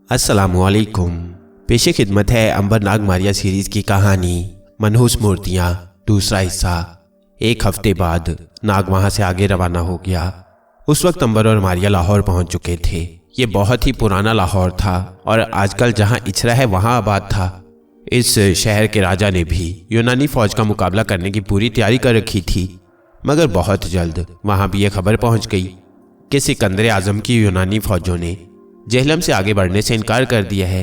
अस्सलामुअलैकुम। पेशे खिदमत है अंबर नाग मारिया सीरीज़ की कहानी मनहूस मूर्तियाँ दूसरा हिस्सा। एक हफ्ते बाद नाग वहाँ से आगे रवाना हो गया। उस वक्त अंबर और मारिया लाहौर पहुँच चुके थे। ये बहुत ही पुराना लाहौर था और आजकल जहाँ इचरा है वहाँ आबाद था। इस शहर के राजा ने भी यूनानी फ़ौज का मुकाबला करने की पूरी तैयारी कर रखी थी, मगर बहुत जल्द वहाँ भी ये खबर पहुँच गई कि सिकंदर आज़म की यूनानी फ़ौजों ने जेहलम से आगे बढ़ने से इनकार कर दिया है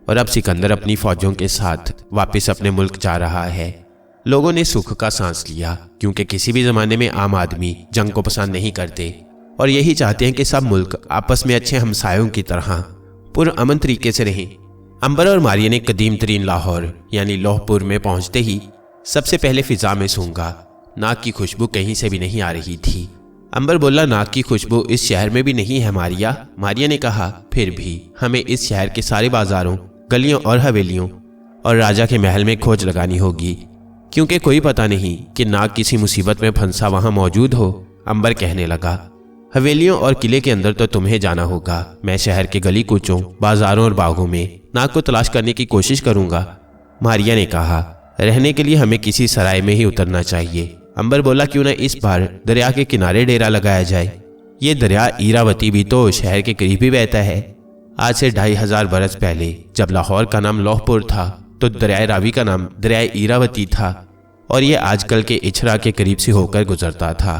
और अब सिकंदर अपनी फ़ौजों के साथ वापस अपने मुल्क जा रहा है। लोगों ने सुख का सांस लिया, क्योंकि किसी भी ज़माने में आम आदमी जंग को पसंद नहीं करते और यही चाहते हैं कि सब मुल्क आपस में अच्छे हमसायों की तरह पुरअमन तरीके से रहें। अंबर और मारिया ने कदीम तरीन लाहौर यानी लोहपुर में पहुंचते ही सबसे पहले फ़िज़ा में सूंघा। नाक की खुशबू कहीं से भी नहीं आ रही थी। अंबर बोला, नाक की खुशबू इस शहर में भी नहीं है मारिया। मारिया ने कहा, फिर भी हमें इस शहर के सारे बाजारों, गलियों और हवेलियों और राजा के महल में खोज लगानी होगी, क्योंकि कोई पता नहीं कि नाग किसी मुसीबत में फंसा वहां मौजूद हो। अंबर कहने लगा, हवेलियों और किले के अंदर तो तुम्हें जाना होगा। मैं शहर के गली कूचों, बाजारों और बागों में नाग को तलाश करने की कोशिश करूंगा। मारिया ने कहा, रहने के लिए हमें किसी सराय में ही उतरना चाहिए। अंबर बोला, क्यों न इस बार दरिया के किनारे डेरा लगाया जाए। ये दरिया ईरावती भी तो शहर के करीब ही बहता है। आज से 2500 बरस पहले जब लाहौर का नाम लोहपुर था तो दरिया रावी का नाम दरिया ईरावती था और ये आजकल के इछरा के करीब से होकर गुजरता था।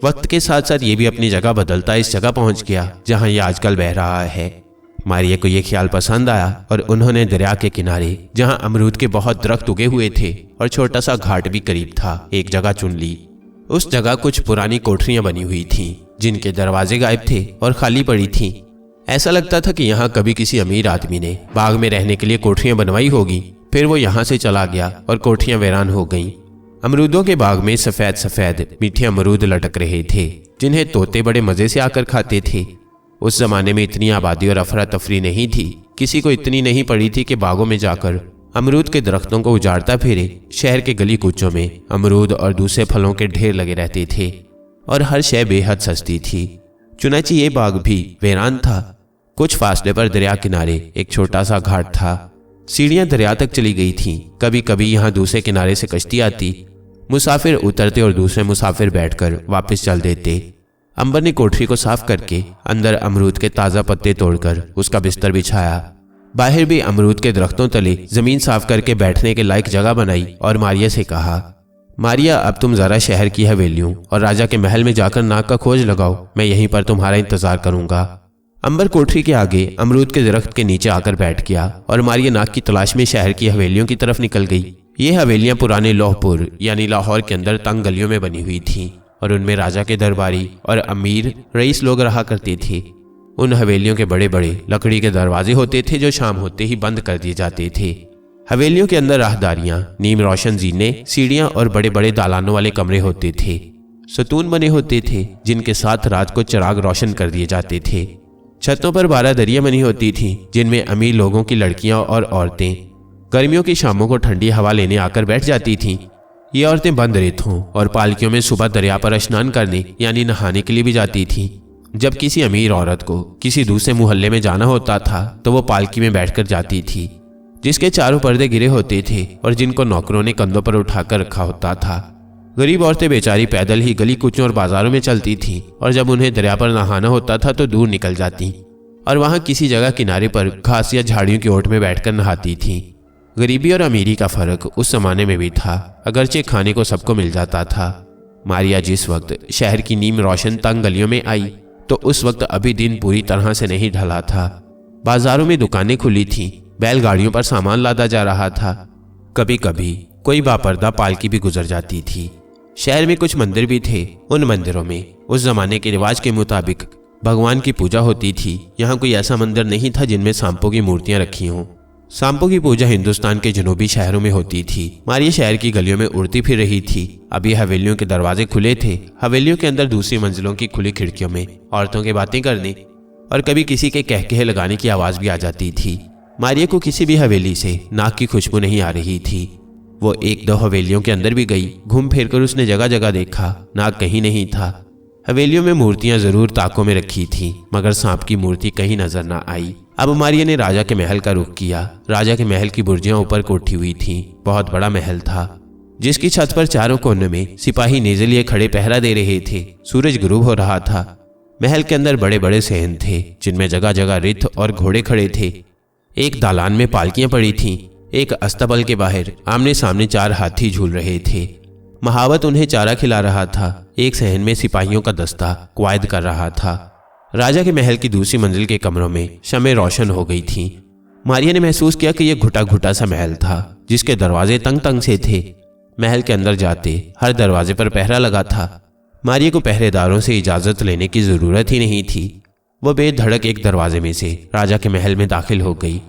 वक्त के साथ साथ ये भी अपनी जगह बदलता इस जगह पहुंच गया जहां ये आजकल बह रहा है। मारिया को यह ख्याल पसंद आया और उन्होंने दरिया के किनारे, जहां अमरूद के बहुत दरख्त उगे हुए थे और छोटा सा घाट भी करीब था, एक जगह चुन ली। उस जगह कुछ पुरानी कोठरियां बनी हुई थीं, जिनके दरवाजे गायब थे और खाली पड़ी थीं। ऐसा लगता था कि यहाँ कभी किसी अमीर आदमी ने बाग में रहने के लिए कोठरियां बनवाई होगी, फिर वो यहाँ से चला गया और कोठरियां वीरान हो गईं। अमरूदों के बाग में सफेद सफेद मीठे अमरूद लटक रहे थे, जिन्हें तोते बड़े मजे से आकर खाते थे। उस जमाने में इतनी आबादी और अफरा तफरी नहीं थी, किसी को इतनी नहीं पड़ी थी कि बागों में जाकर अमरूद के दरख्तों को उजाड़ता फिरे। शहर के गली कूचों में अमरूद और दूसरे फलों के ढेर लगे रहते थे और हर शय बेहद सस्ती थी। चुनांचे ये बाग भी वीरान था। कुछ फासले पर दरिया किनारे एक छोटा सा घाट था। सीढ़ियां दरिया तक चली गई थीं। कभी कभी यहाँ दूसरे किनारे से कश्ती आती, मुसाफिर उतरते और दूसरे मुसाफिर बैठकर वापस चल देते। अंबर ने कोठरी को साफ करके अंदर अमरूद के ताज़ा पत्ते तोड़कर उसका बिस्तर बिछाया। बाहर भी अमरूद के दरख्तों तले जमीन साफ करके बैठने के लायक जगह बनाई और मारिया से कहा, मारिया, अब तुम जरा शहर की हवेलियों और राजा के महल में जाकर नाग का खोज लगाओ। मैं यहीं पर तुम्हारा इंतजार करूंगा। अंबर कोठरी के आगे अमरूद के दरख्त के नीचे आकर बैठ गया और मारिया नाग की तलाश में शहर की हवेलियों की तरफ निकल गई। ये हवेलियां पुराने लोहपुर यानी लाहौर के अंदर तंग गलियों में बनी हुई थीं और उनमें राजा के दरबारी और अमीर रईस लोग रहा करते थे। उन हवेलियों के बड़े बड़े लकड़ी के दरवाजे होते थे जो शाम होते ही बंद कर दिए जाते थे। हवेलियों के अंदर राहदारियां, नीम रोशन जीने, सीढ़ियां और बड़े बड़े दालानों वाले कमरे होते थे। सतून बने होते थे जिनके साथ रात को चिराग रोशन कर दिए जाते थे। छतों पर बारादरियां बनी होती थीं, जिनमें अमीर लोगों की लड़कियां और औरतें गर्मियों की शामों को ठंडी हवा लेने आकर बैठ जाती थीं। ये औरतें बंद रेतों और पालकियों में सुबह दरिया पर स्नान करने यानी नहाने के लिए भी जाती थीं। जब किसी अमीर औरत को किसी दूसरे मोहल्ले में जाना होता था तो वो पालकी में बैठकर जाती थी, जिसके चारों पर्दे गिरे होते थे और जिनको नौकरों ने कंधों पर उठाकर रखा होता था। गरीब औरतें बेचारी पैदल ही गली कूचों और बाजारों में चलती थीं और जब उन्हें दरिया पर नहाना होता था तो दूर निकल जाती और वहां किसी जगह किनारे पर घास या झाड़ियों की ओट में बैठकर नहाती थीं। गरीबी और अमीरी का फर्क उस जमाने में भी था, अगरचे खाने को सबको मिल जाता था। मारिया जिस वक्त शहर की नीम रोशन तंग गलियों में आई तो उस वक्त अभी दिन पूरी तरह से नहीं ढला था। बाजारों में दुकानें खुली थीं, बैलगाड़ियों पर सामान लादा जा रहा था। कभी कभी कोई बापर्दा पालकी भी गुजर जाती थी। शहर में कुछ मंदिर भी थे। उन मंदिरों में उस जमाने के रिवाज के मुताबिक भगवान की पूजा होती थी। यहाँ कोई ऐसा मंदिर नहीं था जिनमें सांपों की मूर्तियां रखी हों। सांपों की पूजा हिंदुस्तान के जनूबी शहरों में होती थी। मारिया शहर की गलियों में उड़ती फिर रही थी। अभी हवेलियों के दरवाजे खुले थे। हवेलियों के अंदर दूसरी मंजिलों की खुली खिड़कियों में औरतों की बातें करने और कभी किसी के कहकहे लगाने की आवाज भी आ जाती थी। मारिया को किसी भी हवेली से नाग की खुशबू नहीं आ रही थी। वो एक दो हवेलियों के अंदर भी गई। घूम फिर कर उसने जगह जगह देखा, नाग कहीं नहीं था। हवेलियों में मूर्तियां जरूर ताकों में रखी थी, मगर सांप की मूर्ति कहीं नजर न आई। अब मारिया ने राजा के महल का रुख किया। राजा के महल की बुर्जियां ऊपर को उठी हुई थीं। बहुत बड़ा महल था जिसकी छत पर चारों कोने में सिपाही नेज़े लिए खड़े पहरा दे रहे थे। सूरज गुरूब हो रहा था। महल के अंदर बड़े बड़े सहन थे जिनमें जगह जगह रिथ और घोड़े खड़े थे। एक दालान में पालकियां पड़ी थीं। एक अस्तबल के बाहर आमने सामने 4 हाथी झूल रहे थे। महावत उन्हें चारा खिला रहा था। एक सहन में सिपाहियों का दस्ता क्वायद कर रहा था। राजा के महल की दूसरी मंजिल के कमरों में शमें रोशन हो गई थीं। मारिया ने महसूस किया कि यह घुटा घुटा सा महल था जिसके दरवाजे तंग तंग से थे। महल के अंदर जाते हर दरवाजे पर पहरा लगा था। मारिया को पहरेदारों से इजाजत लेने की जरूरत ही नहीं थी। वह बेधड़क एक दरवाजे में से राजा के महल में दाखिल हो गई।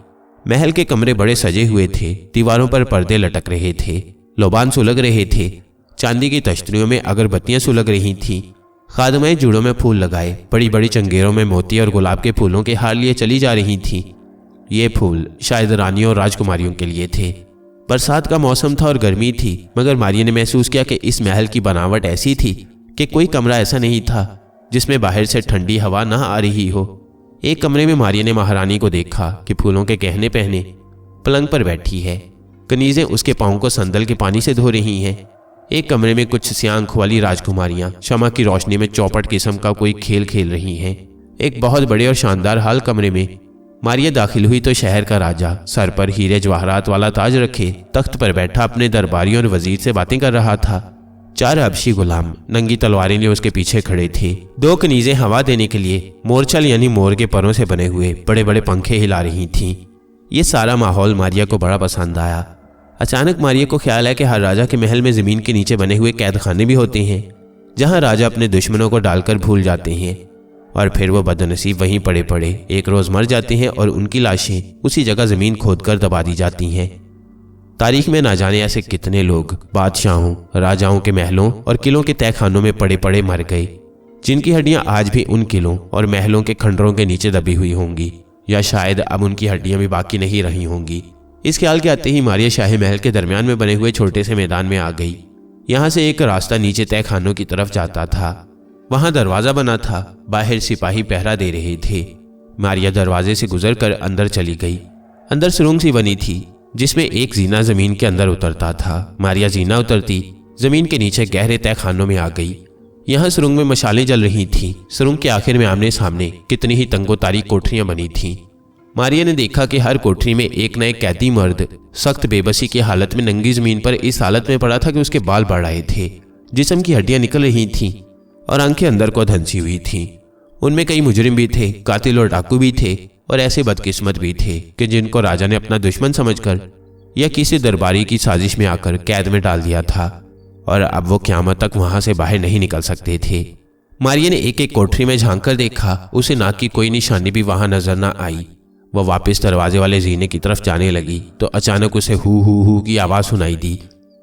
महल के कमरे बड़े सजे हुए थे। दीवारों पर पर्दे लटक रहे थे। लोबान सुलग रहे थे। चांदी की तश्तरियों में अगरबत्तियां सुलग रही थीं। खादमाएं जूड़ों में फूल लगाए बड़ी बड़ी चंगेरों में मोती और गुलाब के फूलों के हार लिए चली जा रही थीं। ये फूल शायद रानियों और राजकुमारियों के लिए थे। बरसात का मौसम था और गर्मी थी, मगर मारिया ने महसूस किया कि इस महल की बनावट ऐसी थी कि कोई कमरा ऐसा नहीं था जिसमें बाहर से ठंडी हवा ना आ रही हो। एक कमरे में मारिया ने महारानी को देखा कि फूलों के गहने पहने पलंग पर बैठी है। कनीजें उसके पाँव को संदल के पानी से धो रही हैं। एक कमरे में कुछ सियांख वाली राजकुमारियां शमा की रोशनी में चौपट किस्म का कोई खेल खेल रही हैं। एक बहुत बड़े और शानदार हाल कमरे में मारिया दाखिल हुई तो शहर का राजा सर पर हीरे जवाहरात वाला ताज रखे तख्त पर बैठा अपने दरबारियों और वजीर से बातें कर रहा था। 4 हबशी गुलाम नंगी तलवारें लिए उसके पीछे खड़े थे। 2 कनीजें हवा देने के लिए मोरचल यानी मोर के परों से बने हुए बड़े बड़े पंखे हिला रही थीं। ये सारा माहौल मारिया को बड़ा पसंद आया। अचानक मारिया को ख्याल है कि हर राजा के महल में जमीन के नीचे बने हुए कैद खाने भी होते हैं जहां राजा अपने दुश्मनों को डालकर भूल जाते हैं और फिर वो बदनसीब वहीं पड़े पड़े एक रोज मर जाते हैं और उनकी लाशें उसी जगह जमीन खोदकर दबा दी जाती हैं। तारीख में ना जाने ऐसे कितने लोग बादशाहों राजाओं के महलों और किलों के तहखानों में पड़े पड़े मर गए जिनकी हड्डियां आज भी उन किलों और महलों के खंडरों के नीचे दबी हुई होंगी, या शायद अब उनकी हड्डियां भी बाकी नहीं रही होंगी। इस ख्याल के आते ही मारिया शाही महल के दरमियान में बने हुए छोटे से मैदान में आ गई। यहाँ से एक रास्ता नीचे तय खानों की तरफ जाता था। वहां दरवाजा बना था। बाहर सिपाही पहरा दे रहे थे। मारिया दरवाजे से गुजरकर अंदर चली गई। अंदर सुरंग सी बनी थी जिसमें एक जीना जमीन के अंदर उतरता था। मारिया जीना उतरती जमीन के नीचे गहरे तय खानों में आ गई। यहाँ सुरंग में मशालें जल रही थीं। सुरंग के आखिर में आमने सामने कितनी ही तंगो तारीख कोठरियां बनी थीं। मारिया ने देखा कि हर कोठरी में एक नए कैदी मर्द सख्त बेबसी की हालत में नंगी जमीन पर इस हालत में पड़ा था कि उसके बाल बढ़ आए थे, जिस्म की हड्डियां निकल रही थीं और आंखें अंदर को धंसी हुई थीं। उनमें कई मुजरिम भी थे, कातिल और डाकू भी थे और ऐसे बदकिस्मत भी थे कि जिनको राजा ने अपना दुश्मन समझकर या किसी दरबारी की साजिश में आकर कैद में डाल दिया था और अब वो क़यामत तक वहां से बाहर नहीं निकल सकते थे। मारिया ने एक एक कोठरी में झांक कर देखा। उसे नाक की कोई निशानी भी वहां नजर न आई। वह वापस दरवाजे वाले जीने की तरफ जाने लगी तो अचानक उसे हु की आवाज़ सुनाई दी।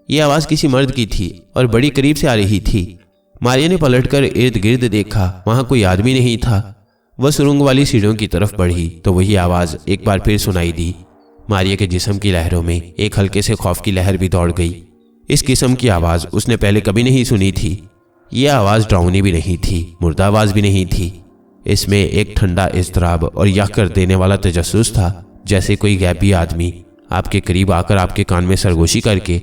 ये आवाज़ किसी मर्द की थी और बड़ी करीब से आ रही थी। मारिया ने पलटकर इर्द गिर्द देखा। वहां कोई आदमी नहीं था। वह सुरंग वाली सीढ़ियों की तरफ बढ़ी तो वही आवाज़ एक बार फिर सुनाई दी। मारिया के जिस्म की लहरों में एक हल्के से खौफ की लहर भी दौड़ गई। इस किस्म की आवाज़ उसने पहले कभी नहीं सुनी थी। यह आवाज़ डरावनी भी नहीं थी, मुर्दा आवाज़ भी नहीं थी। इसमें एक ठंडा इज़्तिराब और यह कर देने वाला तजस्सुस था, जैसे कोई गैबी आदमी आपके करीब आकर आपके कान में सरगोशी करके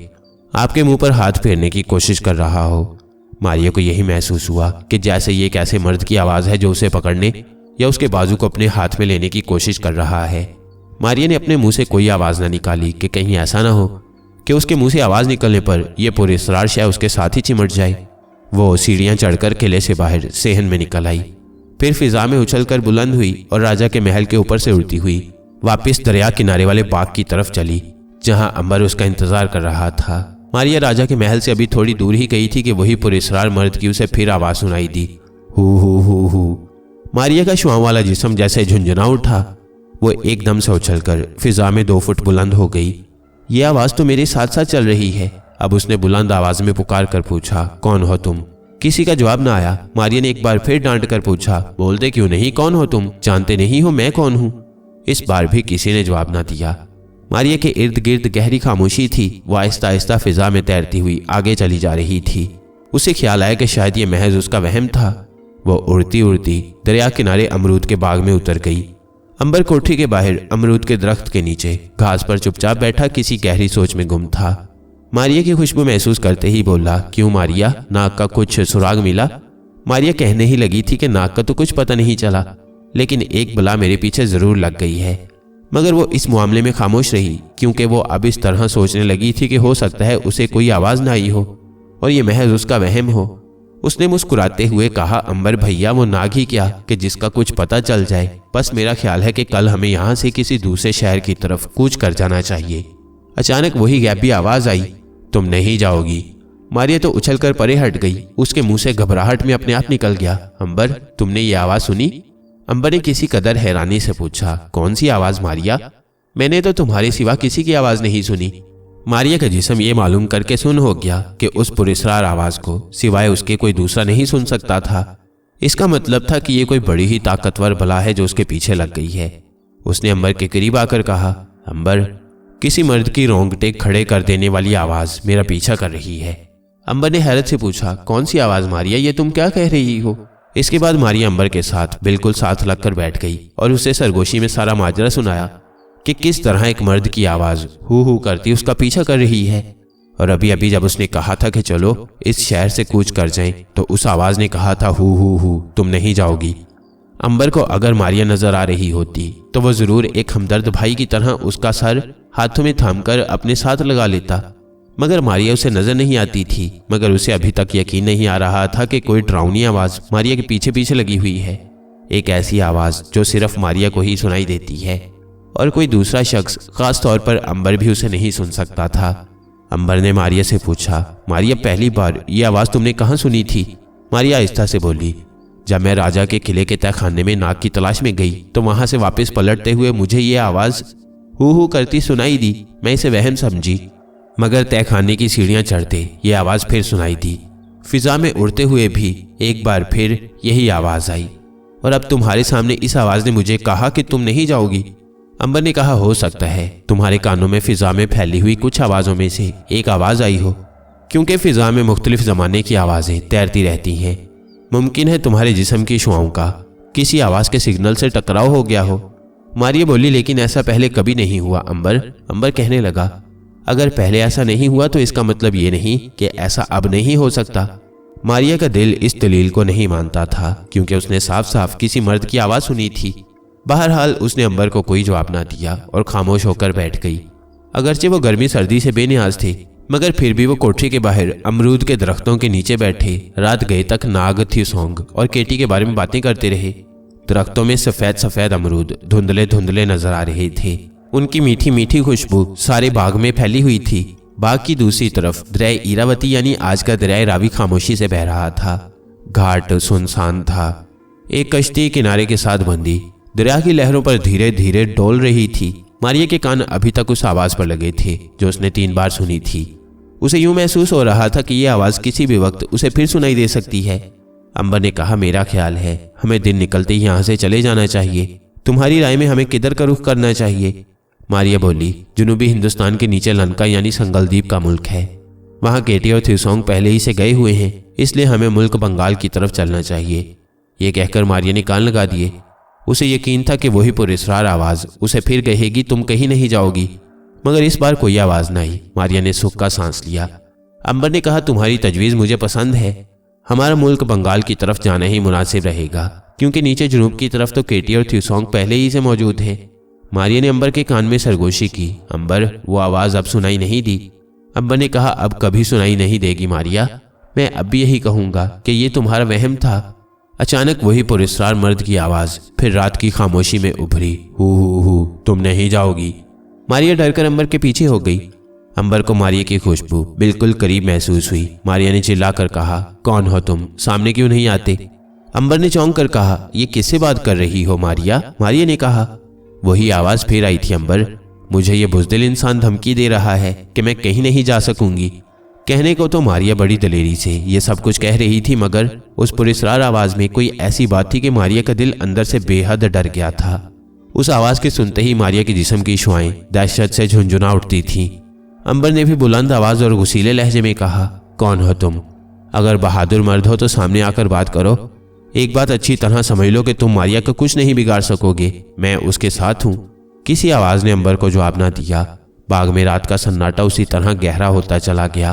आपके मुंह पर हाथ फेरने की कोशिश कर रहा हो। मारिया को यही महसूस हुआ कि जैसे ये एक ऐसे मर्द की आवाज़ है जो उसे पकड़ने या उसके बाजू को अपने हाथ में लेने की कोशिश कर रहा है। मारिया ने अपने मुंह से कोई आवाज़ न निकाली कि कहीं ऐसा ना हो कि उसके मुंह से आवाज़ निकलने पर यह पुरस्रार शायद उसके साथ ही चिमट जाए। वो सीढ़ियाँ चढ़कर किले से बाहर सेहन में निकल आई, फिर फिजा में उछलकर बुलंद हुई और राजा के महल के ऊपर से उड़ती हुई वापस दरिया किनारे वाले बाग की तरफ चली जहां अंबर उसका इंतजार कर रहा था। मारिया राजा के महल से अभी थोड़ी दूर ही गई थी कि वही पुरस्रार मर्द की उसे फिर आवाज सुनाई दी, हु। मारिया का शुआं वाला जिस्म जैसे झुंझुना उठा। वो एकदम से उछलकर फिजा में 2 फुट बुलंद हो गई। ये आवाज तो मेरे साथ साथ चल रही है। अब उसने बुलंद आवाज में पुकार कर पूछा, कौन हो तुम? किसी का जवाब ना आया। मारिया ने एक बार फिर डांट कर पूछा, बोलते क्यों नहीं? कौन हो तुम? जानते नहीं हो मैं कौन हूं? इस बार भी किसी ने जवाब ना दिया। मारिया के इर्द गिर्द गहरी खामोशी थी। वो आहिस्ता आहिस्ता फिजा में तैरती हुई आगे चली जा रही थी। उसे ख्याल आया कि शायद ये महज उसका वहम था। वो उड़ती उड़ती दरिया किनारे अमरूद के बाग में उतर गई। अंबर कोठरी के बाहर अमरूद के दरख्त के नीचे घास पर चुपचाप बैठा किसी गहरी सोच में गुम था। मारिया की खुशबू महसूस करते ही बोला, क्यों मारिया, नाक का कुछ सुराग मिला? मारिया कहने ही लगी थी कि नाक का तो कुछ पता नहीं चला, लेकिन एक बला मेरे पीछे जरूर लग गई है। मगर वो इस मामले में खामोश रही, क्योंकि वो अब इस तरह सोचने लगी थी कि हो सकता है उसे कोई आवाज़ ना आई हो और ये महज उसका वहम हो। उसने मुस्कुराते हुए कहा, अंबर भैया, वो नाग ही क्या कि जिसका कुछ पता चल जाए। बस मेरा ख्याल है कि कल हमें यहाँ से किसी दूसरे शहर की तरफ कूच कर जाना चाहिए। अचानक वही गैबी आवाज आई, तुम नहीं जाओगी। मारिया तो उछलकर परे हट गई। उसके मुंह से घबराहट में अपने आप निकल गया, अंबर, तुमने ये आवाज सुनी? अंबर ने किसी कदर हैरानी से पूछा, कौन सी आवाज मारिया? मैंने तो तुम्हारे सिवा किसी की आवाज नहीं सुनी। मारिया का जिस्म ये मालूम करके सुन हो गया कि उस पुरस्रार आवाज को सिवाय उसके कोई दूसरा नहीं सुन सकता था। इसका मतलब था कि ये कोई बड़ी ही ताकतवर बला है जो उसके पीछे लग गई है। उसने अंबर के करीब आकर कहा, अंबर, किसी मर्द की रोंगटे खड़े कर देने वाली आवाज मेरा पीछा कर रही है। अंबर ने हैरत से पूछा, कौन सी आवाज मारिया, ये तुम क्या कह रही हो? इसके बाद मारिया अंबर के साथ बिल्कुल साथ लगकर बैठ गई और उसे सरगोशी में सारा माजरा सुनाया कि किस तरह एक मर्द की आवाज हू करती उसका पीछा कर रही है। और अभी अभी जब उसने कहा था कि चलो इस शहर से कूच कर जाएं, तो उस आवाज ने कहा था, हू तुम नहीं जाओगी। अंबर को अगर मारिया नजर आ रही होती तो वो जरूर एक हमदर्द भाई की तरह उसका सर हाथों में थामकर अपने साथ लगा लेता। मगर मारिया उसे नजर नहीं आती थी। मगर उसे अभी तक यकीन नहीं आ रहा था कि कोई डरावनी आवाज मारिया के पीछे पीछे लगी हुई है। एक ऐसी आवाज जो सिर्फ मारिया को ही सुनाई देती है और कोई दूसरा शख्स, खास तौर पर अंबर भी उसे नहीं सुन सकता था। अंबर ने मारिया से पूछा, मारिया, पहली बार ये आवाज तुमने कहाँ सुनी थी? मारिया आहिस्ता से बोली, जब मैं राजा के किले के तहखाने में नाग की तलाश में गई तो वहां से वापस पलटते हुए मुझे ये आवाज हू करती सुनाई दी। मैं इसे वहम समझी, मगर तहखाने की सीढ़ियां चढ़ते ये आवाज फिर सुनाई दी। फिजा में उड़ते हुए भी एक बार फिर यही आवाज आई और अब तुम्हारे सामने इस आवाज ने मुझे कहा कि तुम नहीं जाओगी। अंबर ने कहा, हो सकता है तुम्हारे कानों में फिजा में फैली हुई कुछ आवाज़ों में से एक आवाज़ आई हो, क्योंकि फिजा में मुख्तलिफ ज़माने की आवाज़ें तैरती रहती हैं। मुमकिन है तुम्हारे जिस्म की शुआओं का किसी आवाज़ के सिग्नल से टकराव हो गया हो। मारिया बोली, लेकिन ऐसा पहले कभी नहीं हुआ अंबर कहने लगा, अगर पहले ऐसा नहीं हुआ तो इसका मतलब ये नहीं कि ऐसा अब नहीं हो सकता। मारिया का दिल इस दलील को नहीं मानता था, क्योंकि उसने साफ साफ किसी मर्द की आवाज़ सुनी थी। बहरहाल उसने अंबर को कोई जवाब ना दिया और खामोश होकर बैठ गई। अगरचे वो गर्मी सर्दी से बेनियाज थे, मगर फिर भी वो कोठरी के बाहर अमरूद के दरख्तों के नीचे बैठे रात गए तक नाग, थ्यूसोंग और केटी के बारे में बातें करते रहे। दरख्तों में सफ़ेद सफ़ेद अमरूद धुंधले धुंधले नजर आ रहे थे। उनकी मीठी मीठी खुशबू सारे बाग में फैली हुई थी। बाग की दूसरी तरफ दरिया इरावती यानी आज का दरिया रावी खामोशी से बह रहा था। घाट सुनसान था। एक कश्ती किनारे के साथ बंधी दरिया की लहरों पर धीरे धीरे डोल रही थी। मारिया के कान अभी तक उस आवाज पर लगे थे जो उसने 3 बार सुनी थी। उसे यूं महसूस हो रहा था कि यह आवाज किसी भी वक्त उसे फिर सुनाई दे सकती है। अंबर ने कहा, मेरा ख्याल है हमें दिन निकलते ही यहाँ से चले जाना चाहिए। तुम्हारी राय में हमें किधर का रुख करना चाहिए? मारिया बोली, जुनूबी हिंदुस्तान के नीचे लंका यानी संगलदीप का मुल्क है। वहाँ केटी और थ्यूसोंग पहले ही से गए हुए हैं, इसलिए हमें मुल्क बंगाल की तरफ चलना चाहिए। ये कहकर मारिया ने कान लगा दिए। उसे यकीन था कि वही पुरस्रार आवाज उसे फिर कहेगी, तुम कहीं नहीं जाओगी। मगर इस बार कोई आवाज न आई। मारिया ने सुख का सांस लिया। अंबर ने कहा, तुम्हारी तजवीज़ मुझे पसंद है। हमारा मुल्क बंगाल की तरफ जाना ही मुनासिब रहेगा, क्योंकि नीचे जुनूब की तरफ तो केटी और थ्यूसोंग पहले ही से मौजूद हैं। मारिया ने अंबर के कान में सरगोशी की। अंबर, वो आवाज अब सुनाई नहीं दी। अंबर ने कहा, अब कभी सुनाई नहीं देगी मारिया। मैं अब भी यही कहूंगा कि ये तुम्हारा वहम था। अचानक वही पुरस्रार मर्द की आवाज फिर रात की खामोशी में उभरी, हू तुम नहीं जाओगी। मारिया डरकर अंबर के पीछे हो गई। अंबर को मारिया की खुशबू बिल्कुल करीब महसूस हुई। मारिया ने चिल्लाकर कहा, कौन हो तुम? सामने क्यों नहीं आते? अंबर ने चौंक कर कहा, ये किससे बात कर रही हो मारिया? मारिया ने कहा। वही आवाज फिर आई थी, अंबर, मुझे ये बुज़दिल इंसान धमकी दे रहा है कि मैं कहीं नहीं जा सकूंगी। कहने को तो मारिया बड़ी दलेरी से ये सब कुछ कह रही थी, मगर उस पुरस्रार आवाज में कोई ऐसी बात थी कि मारिया का दिल अंदर से बेहद डर गया था। उस आवाज के सुनते ही मारिया के जिस्म की शुआएं दहशत से झुंझुना उठती थीं। अंबर ने भी बुलंद आवाज और गुसीले लहजे में कहा, कौन हो तुम? अगर बहादुर मर्द हो तो सामने आकर बात करो। एक बात अच्छी तरह समझ लो कि तुम मारिया का कुछ नहीं बिगाड़ सकोगे, मैं उसके साथ हूँ। किसी आवाज ने अंबर को जवाब ना दिया। बाग में रात का सन्नाटा उसी तरह गहरा होता चला गया।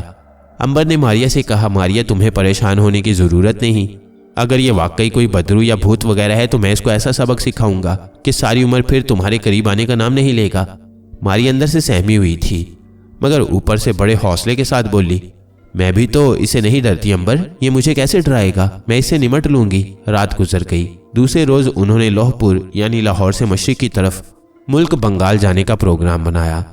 अंबर ने मारिया से कहा, मारिया तुम्हें परेशान होने की जरूरत नहीं। अगर ये वाकई कोई बदरू या भूत वगैरह है तो मैं इसको ऐसा सबक सिखाऊंगा कि सारी उम्र फिर तुम्हारे करीब आने का नाम नहीं लेगा। मारिया अंदर से सहमी हुई थी, मगर ऊपर से बड़े हौसले के साथ बोली, मैं भी तो इसे नहीं डरती अंबर, ये मुझे कैसे डराएगा, मैं इससे निमट लूंगी। रात गुजर गई। दूसरे रोज उन्होंने लोहपुर यानी लाहौर से मशरिक की तरफ मुल्क बंगाल जाने का प्रोग्राम बनाया।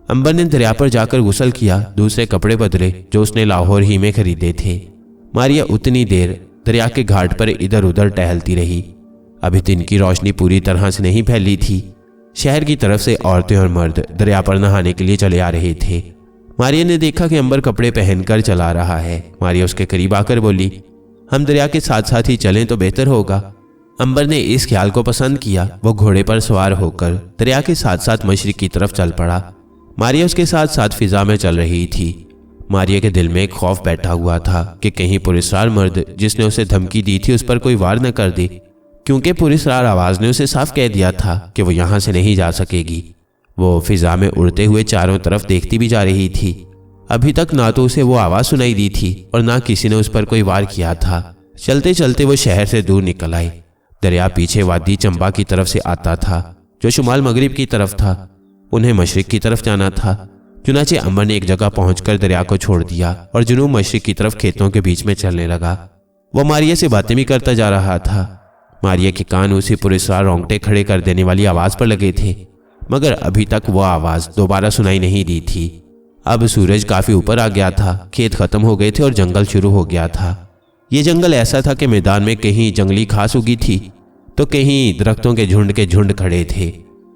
अंबर ने दरिया पर जाकर गुस्ल किया, दूसरे कपड़े बदले जो उसने लाहौर ही में खरीदे थे। मारिया उतनी देर दरिया के घाट पर इधर उधर टहलती रही। अभी दिन की रोशनी पूरी तरह से नहीं फैली थी। शहर की तरफ से औरतें और मर्द दरिया पर नहाने के लिए चले आ रहे थे। मारिया ने देखा कि अंबर कपड़े पहनकर चला रहा है। मारिया उसके करीब आकर बोली, हम दरिया के साथ साथ ही चलें तो बेहतर होगा। अंबर ने इस ख्याल को पसंद किया। वो घोड़े पर सवार होकर दरिया के साथ साथ मशरिक की तरफ चल पड़ा। मारिया उसके साथ साथ फिजा में चल रही थी। मारिया के दिल में एक खौफ बैठा हुआ था कि कहीं पुलिसरार मर्द जिसने उसे धमकी दी थी उस पर कोई वार न कर दे, क्योंकि पुलिसरार आवाज ने उसे साफ कह दिया था कि वो यहाँ से नहीं जा सकेगी। वो फिजा में उड़ते हुए चारों तरफ देखती भी जा रही थी। अभी तक ना तो उसे वो आवाज सुनाई दी थी और ना किसी ने उस पर कोई वार किया था। चलते चलते वो शहर से दूर निकल आई। दरिया पीछे वादी चंबा की तरफ से आता था जो शुमाल मगरिब की तरफ था। उन्हें मशरिक की तरफ जाना था। चुनाचे अंबर ने एक जगह पहुंचकर दरिया को छोड़ दिया और जुनूब मशरिक की तरफ खेतों के बीच में चलने लगा। वो मारिया से बातें भी करता जा रहा था। मारिया के कान उसी पुलिसरार रोंगटे खड़े कर देने वाली आवाज पर लगे थे, मगर अभी तक वह आवाज दोबारा सुनाई नहीं दी थी। अब सूरज काफी ऊपर आ गया था, खेत खत्म हो गए थे और जंगल शुरू हो गया था। ये जंगल ऐसा था कि मैदान में कहीं जंगली घास उगी थी तो कहीं दरख्तों के झुंड खड़े थे।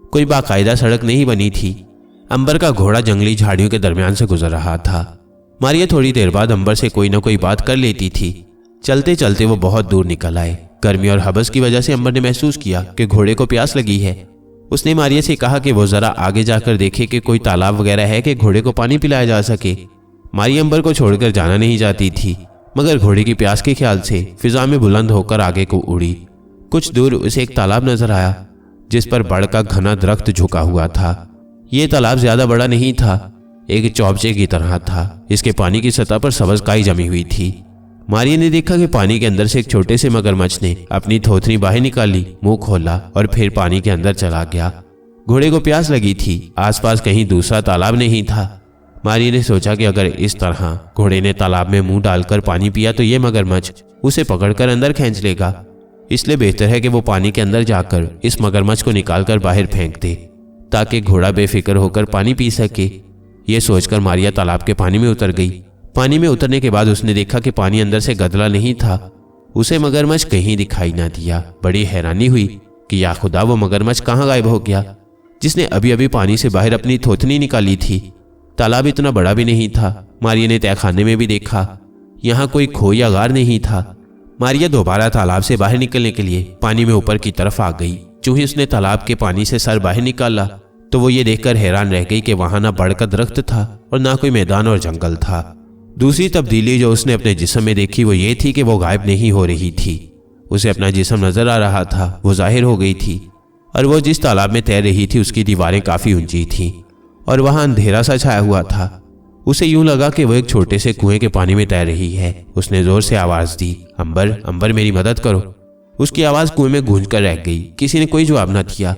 कोई बाकायदा सड़क नहीं बनी थी। अंबर का घोड़ा जंगली झाड़ियों के दरमियान से गुजर रहा था। मारिया थोड़ी देर बाद अंबर से कोई ना कोई बात कर लेती थी। चलते चलते वो बहुत दूर निकल आए। गर्मी और हबस की वजह से अंबर ने महसूस किया कि घोड़े को प्यास लगी है। उसने मारिया से कहा कि वो जरा आगे जाकर देखे कि कोई तालाब वगैरह है कि घोड़े को पानी पिलाया जा सके। मारिया अंबर को छोड़कर जाना नहीं चाहती थी, मगर घोड़े की प्यास के ख्याल से फिजा में बुलंद होकर आगे को उड़ी। कुछ दूर उसे एक तालाब नजर आया जिस पर बड़ का घना दरख्त झुका हुआ था। ये तालाब ज्यादा बड़ा नहीं था, एक चौबचे की तरह था। इसके पानी की सतह पर सब्ज काई जमी हुई थी। मारिया ने देखा कि पानी के अंदर से एक छोटे से मगरमच्छ ने अपनी थोथनी बाहर निकाली, मुंह खोला और फिर पानी के अंदर चला गया। घोड़े को प्यास लगी थी। आसपास कहीं दूसरा तालाब नहीं था। मारिया ने सोचा कि अगर इस तरह घोड़े ने तालाब में मुंह डालकर पानी पिया तो ये मगरमच्छ उसे पकड़कर अंदर खींच लेगा। इसलिए बेहतर है कि वो पानी के अंदर जाकर इस मगरमच्छ को निकालकर बाहर फेंक दे ताकि घोड़ा बेफिक्र होकर पानी पी सके। ये सोचकर मारिया तालाब के पानी में उतर गई। पानी में उतरने के बाद उसने देखा कि पानी अंदर से गदला नहीं था। उसे मगरमच्छ कहीं दिखाई ना दिया। बड़ी हैरानी हुई कि या खुदा, वो मगरमच्छ कहाँ गायब हो गया जिसने अभी अभी पानी से बाहर अपनी थोथनी निकाली थी। तालाब इतना बड़ा भी नहीं था। मारिया ने तहखाने में भी देखा, यहाँ कोई खो या गार नहीं था। मारिया दोबारा तालाब से बाहर निकलने के लिए पानी में ऊपर की तरफ आ गई। चूं ही उसने तालाब के पानी से सर बाहर निकाला तो वो ये देखकर हैरान रह गई कि वहां ना बड़ का दरख्त था और ना कोई मैदान और जंगल था। दूसरी तब्दीली जो उसने अपने जिस्म में देखी वो ये थी कि वो गायब नहीं हो रही थी। उसे अपना जिस्म नजर आ रहा था, वो जाहिर हो गई थी। और वो जिस तालाब में तैर रही थी उसकी दीवारें काफी ऊंची थीं और वहां अंधेरा सा छाया हुआ था। उसे यूं लगा कि वो एक छोटे से कुएं के पानी में तैर रही है। उसने जोर से आवाज दी, अंबर, अंबर, मेरी मदद करो। उसकी आवाज कुएं में गूंज कर रह गई। किसी ने कोई जवाब न दिया।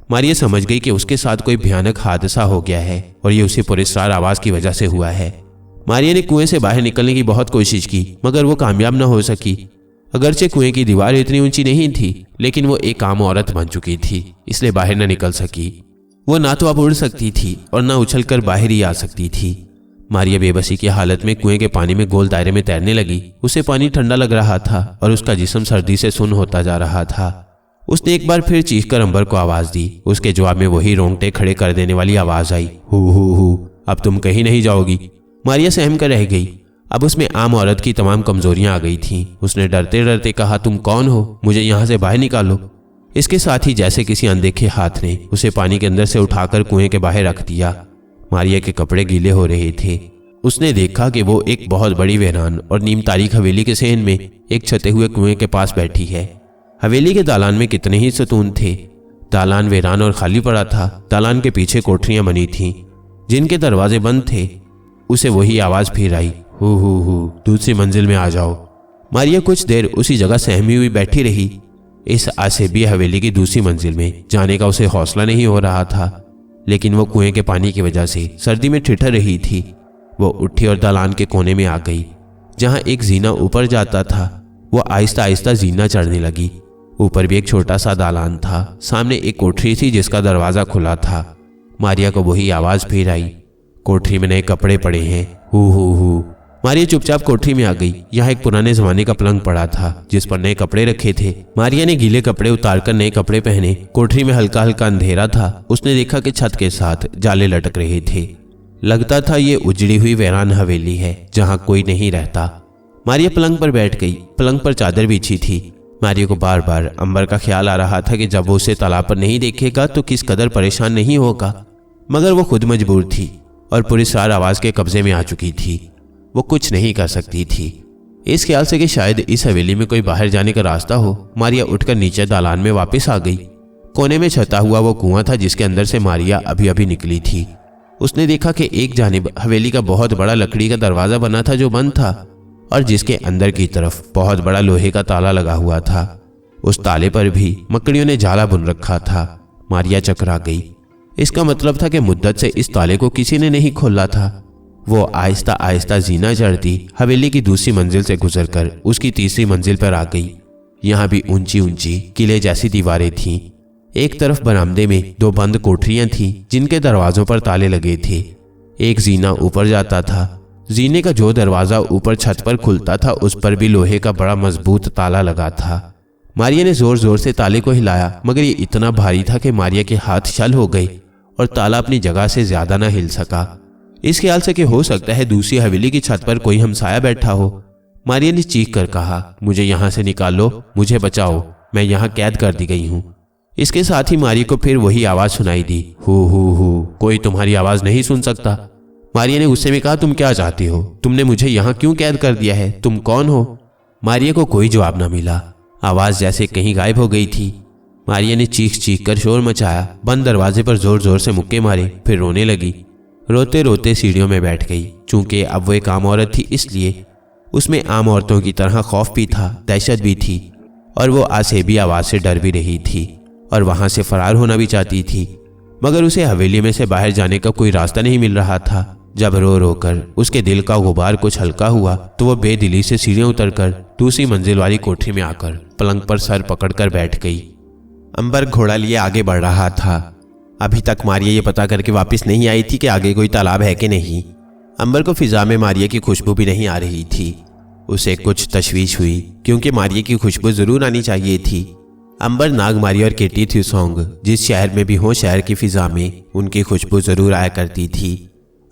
मारिया समझ गई कि उसके साथ कोई भयानक हादसा हो गया है और ये उसी पुरस्कार आवाज की वजह से हुआ है। मारिया ने कुएं से बाहर निकलने की बहुत कोशिश की, मगर वो कामयाब न हो सकी। अगरचे कुएं की दीवार इतनी ऊंची नहीं थी, लेकिन वो एक आम औरत बन चुकी थी, इसलिए बाहर न निकल सकी। वो ना तो अब उड़ सकती थी और ना उछलकर बाहर ही आ सकती थी। मारिया बेबसी की हालत में कुएं के पानी में गोल दायरे में तैरने लगी। उसे पानी ठंडा लग रहा था और उसका जिस्म सर्दी से सुन्न होता जा रहा था। उसने एक बार फिर चीखकर अंबर को आवाज दी। उसके जवाब में वही रोंगटे खड़े कर देने वाली आवाज आई, हु, अब तुम कहीं नहीं जाओगी। मारिया सहम कर रह गई। अब उसमें आम औरत की तमाम कमजोरियां आ गई थीं। उसने डरते डरते कहा, तुम कौन हो? मुझे यहाँ से बाहर निकालो। इसके साथ ही जैसे किसी अनदेखे हाथ ने उसे पानी के अंदर से उठाकर कुएं के बाहर रख दिया। मारिया के कपड़े गीले हो रहे थे। उसने देखा कि वो एक बहुत बड़ी वीरान और नीम तारीख हवेली के सहन में एक छते हुए कुएं के पास बैठी है। हवेली के दालान में कितने ही सतून थे। दालान वीरान और खाली पड़ा था। दालान के पीछे कोठरियां बनी थीं जिनके दरवाजे बंद थे। उसे वही आवाज फिर आई, हु दूसरी मंजिल में आ जाओ। मारिया कुछ देर उसी जगह सहमी हुई बैठी रही। इस आसेबी हवेली की दूसरी मंजिल में जाने का उसे हौसला नहीं हो रहा था, लेकिन वो कुएं के पानी की वजह से सर्दी में ठिठर रही थी। वो उठी और दालान के कोने में आ गई जहां एक जीना ऊपर जाता था। वो आहिस्ता आहिस्ता जीना चढ़ने लगी। ऊपर भी एक छोटा सा दालान था। सामने एक कोठरी थी जिसका दरवाजा खुला था। मारिया को वही आवाज फिर आई, कोठरी में नए कपड़े पड़े हैं, हु। मारिया चुपचाप कोठरी में आ गई। यहाँ एक पुराने जमाने का पलंग पड़ा था जिस पर नए कपड़े रखे थे। मारिया ने गीले कपड़े उतारकर नए कपड़े पहने। कोठरी में हल्का हल्का अंधेरा था। उसने देखा कि छत के साथ जाले लटक रहे थे। लगता था ये उजड़ी हुई वीरान हवेली है जहां कोई नहीं रहता। मारिया पलंग पर बैठ गई। पलंग पर चादर बिछी थी। मारिया को बार बार अंबर का ख्याल आ रहा था कि जब वो उसे तालाब पर नहीं देखेगा तो किस कदर परेशान नहीं होगा, मगर वो खुद मजबूर थी और पूरी सार आवाज के कब्जे में आ चुकी थी। वो कुछ नहीं कर सकती थी। इस ख्याल से कि शायद इस हवेली में कोई बाहर जाने का रास्ता हो, मारिया उठकर नीचे दालान में वापस आ गई। कोने में छता हुआ वो कुआं था जिसके अंदर से मारिया अभी अभी निकली थी। उसने देखा कि एक जानिब हवेली का बहुत बड़ा लकड़ी का दरवाजा बना था जो बंद था, और जिसके अंदर की तरफ बहुत बड़ा लोहे का ताला लगा हुआ था। उस ताले पर भी मकड़ियों ने जाला बुन रखा था। मारिया चकरा गई। इसका मतलब था कि मुद्दत से इस ताले को किसी ने नहीं खोला था। वो आहिस्ता आहिस्ता जीना चढ़ती हवेली की दूसरी मंजिल से गुजरकर उसकी तीसरी मंजिल पर आ गई। यहाँ भी ऊंची ऊंची किले जैसी दीवारें थीं। एक तरफ बरामदे में दो बंद कोठरियां थीं जिनके दरवाजों पर ताले लगे थे। एक जीना ऊपर जाता था। जीने का जो दरवाजा ऊपर छत पर खुलता था उस पर भी लोहे का बड़ा मजबूत ताला लगा था। मारिया ने जोर जोर से ताले को हिलाया, मगर ये इतना भारी था कि मारिया के हाथ छल हो गए और ताला अपनी जगह से ज्यादा न हिल सका। इस ख्याल से कि हो सकता है दूसरी हवेली की छत पर कोई हमसाया बैठा हो, मारिया ने चीख कर कहा, मुझे यहां से निकालो, मुझे बचाओ, मैं यहां कैद कर दी गई हूं। इसके साथ ही मारिया को फिर वही आवाज सुनाई दी, हु, कोई तुम्हारी आवाज नहीं सुन सकता। मारिया ने गुस्से में कहा, तुम क्या चाहती हो? तुमने मुझे यहाँ क्यों कैद कर दिया है? तुम कौन हो? मारिया को कोई जवाब न मिला। आवाज जैसे कहीं गायब हो गई थी। मारिया ने चीख चीख कर शोर मचाया, बंद दरवाजे पर जोर जोर से मुक्के मारे, फिर रोने लगी। रोते रोते सीढ़ियों में बैठ गई। चूंकि अब वो एक आम औरत थी, इसलिए उसमें आम औरतों की तरह खौफ भी था, दहशत भी थी, और वो आसेबी आवाज से डर भी रही थी और वहां से फरार होना भी चाहती थी, मगर उसे हवेली में से बाहर जाने का कोई रास्ता नहीं मिल रहा था। जब रो रो कर उसके दिल का गुबार कुछ हल्का हुआ तो वह बेदिली से सीढ़ियां उतरकर दूसरी मंजिल वाली कोठरी में आकर पलंग पर सर पकड़कर बैठ गई। अंबर घोड़ा लिए आगे बढ़ रहा था। अभी तक मारिया ये पता करके वापस नहीं आई थी कि आगे कोई तालाब है कि नहीं। अंबर को फिजा में मारिया की खुशबू भी नहीं आ रही थी। उसे कुछ तशवीश हुई, क्योंकि मारिया की खुशबू जरूर आनी चाहिए थी। अंबर, नाग, मारिया और केटी थ्यूसोंग जिस शहर में भी हो, शहर की फिजा में उनकी खुशबू जरूर आया करती थी।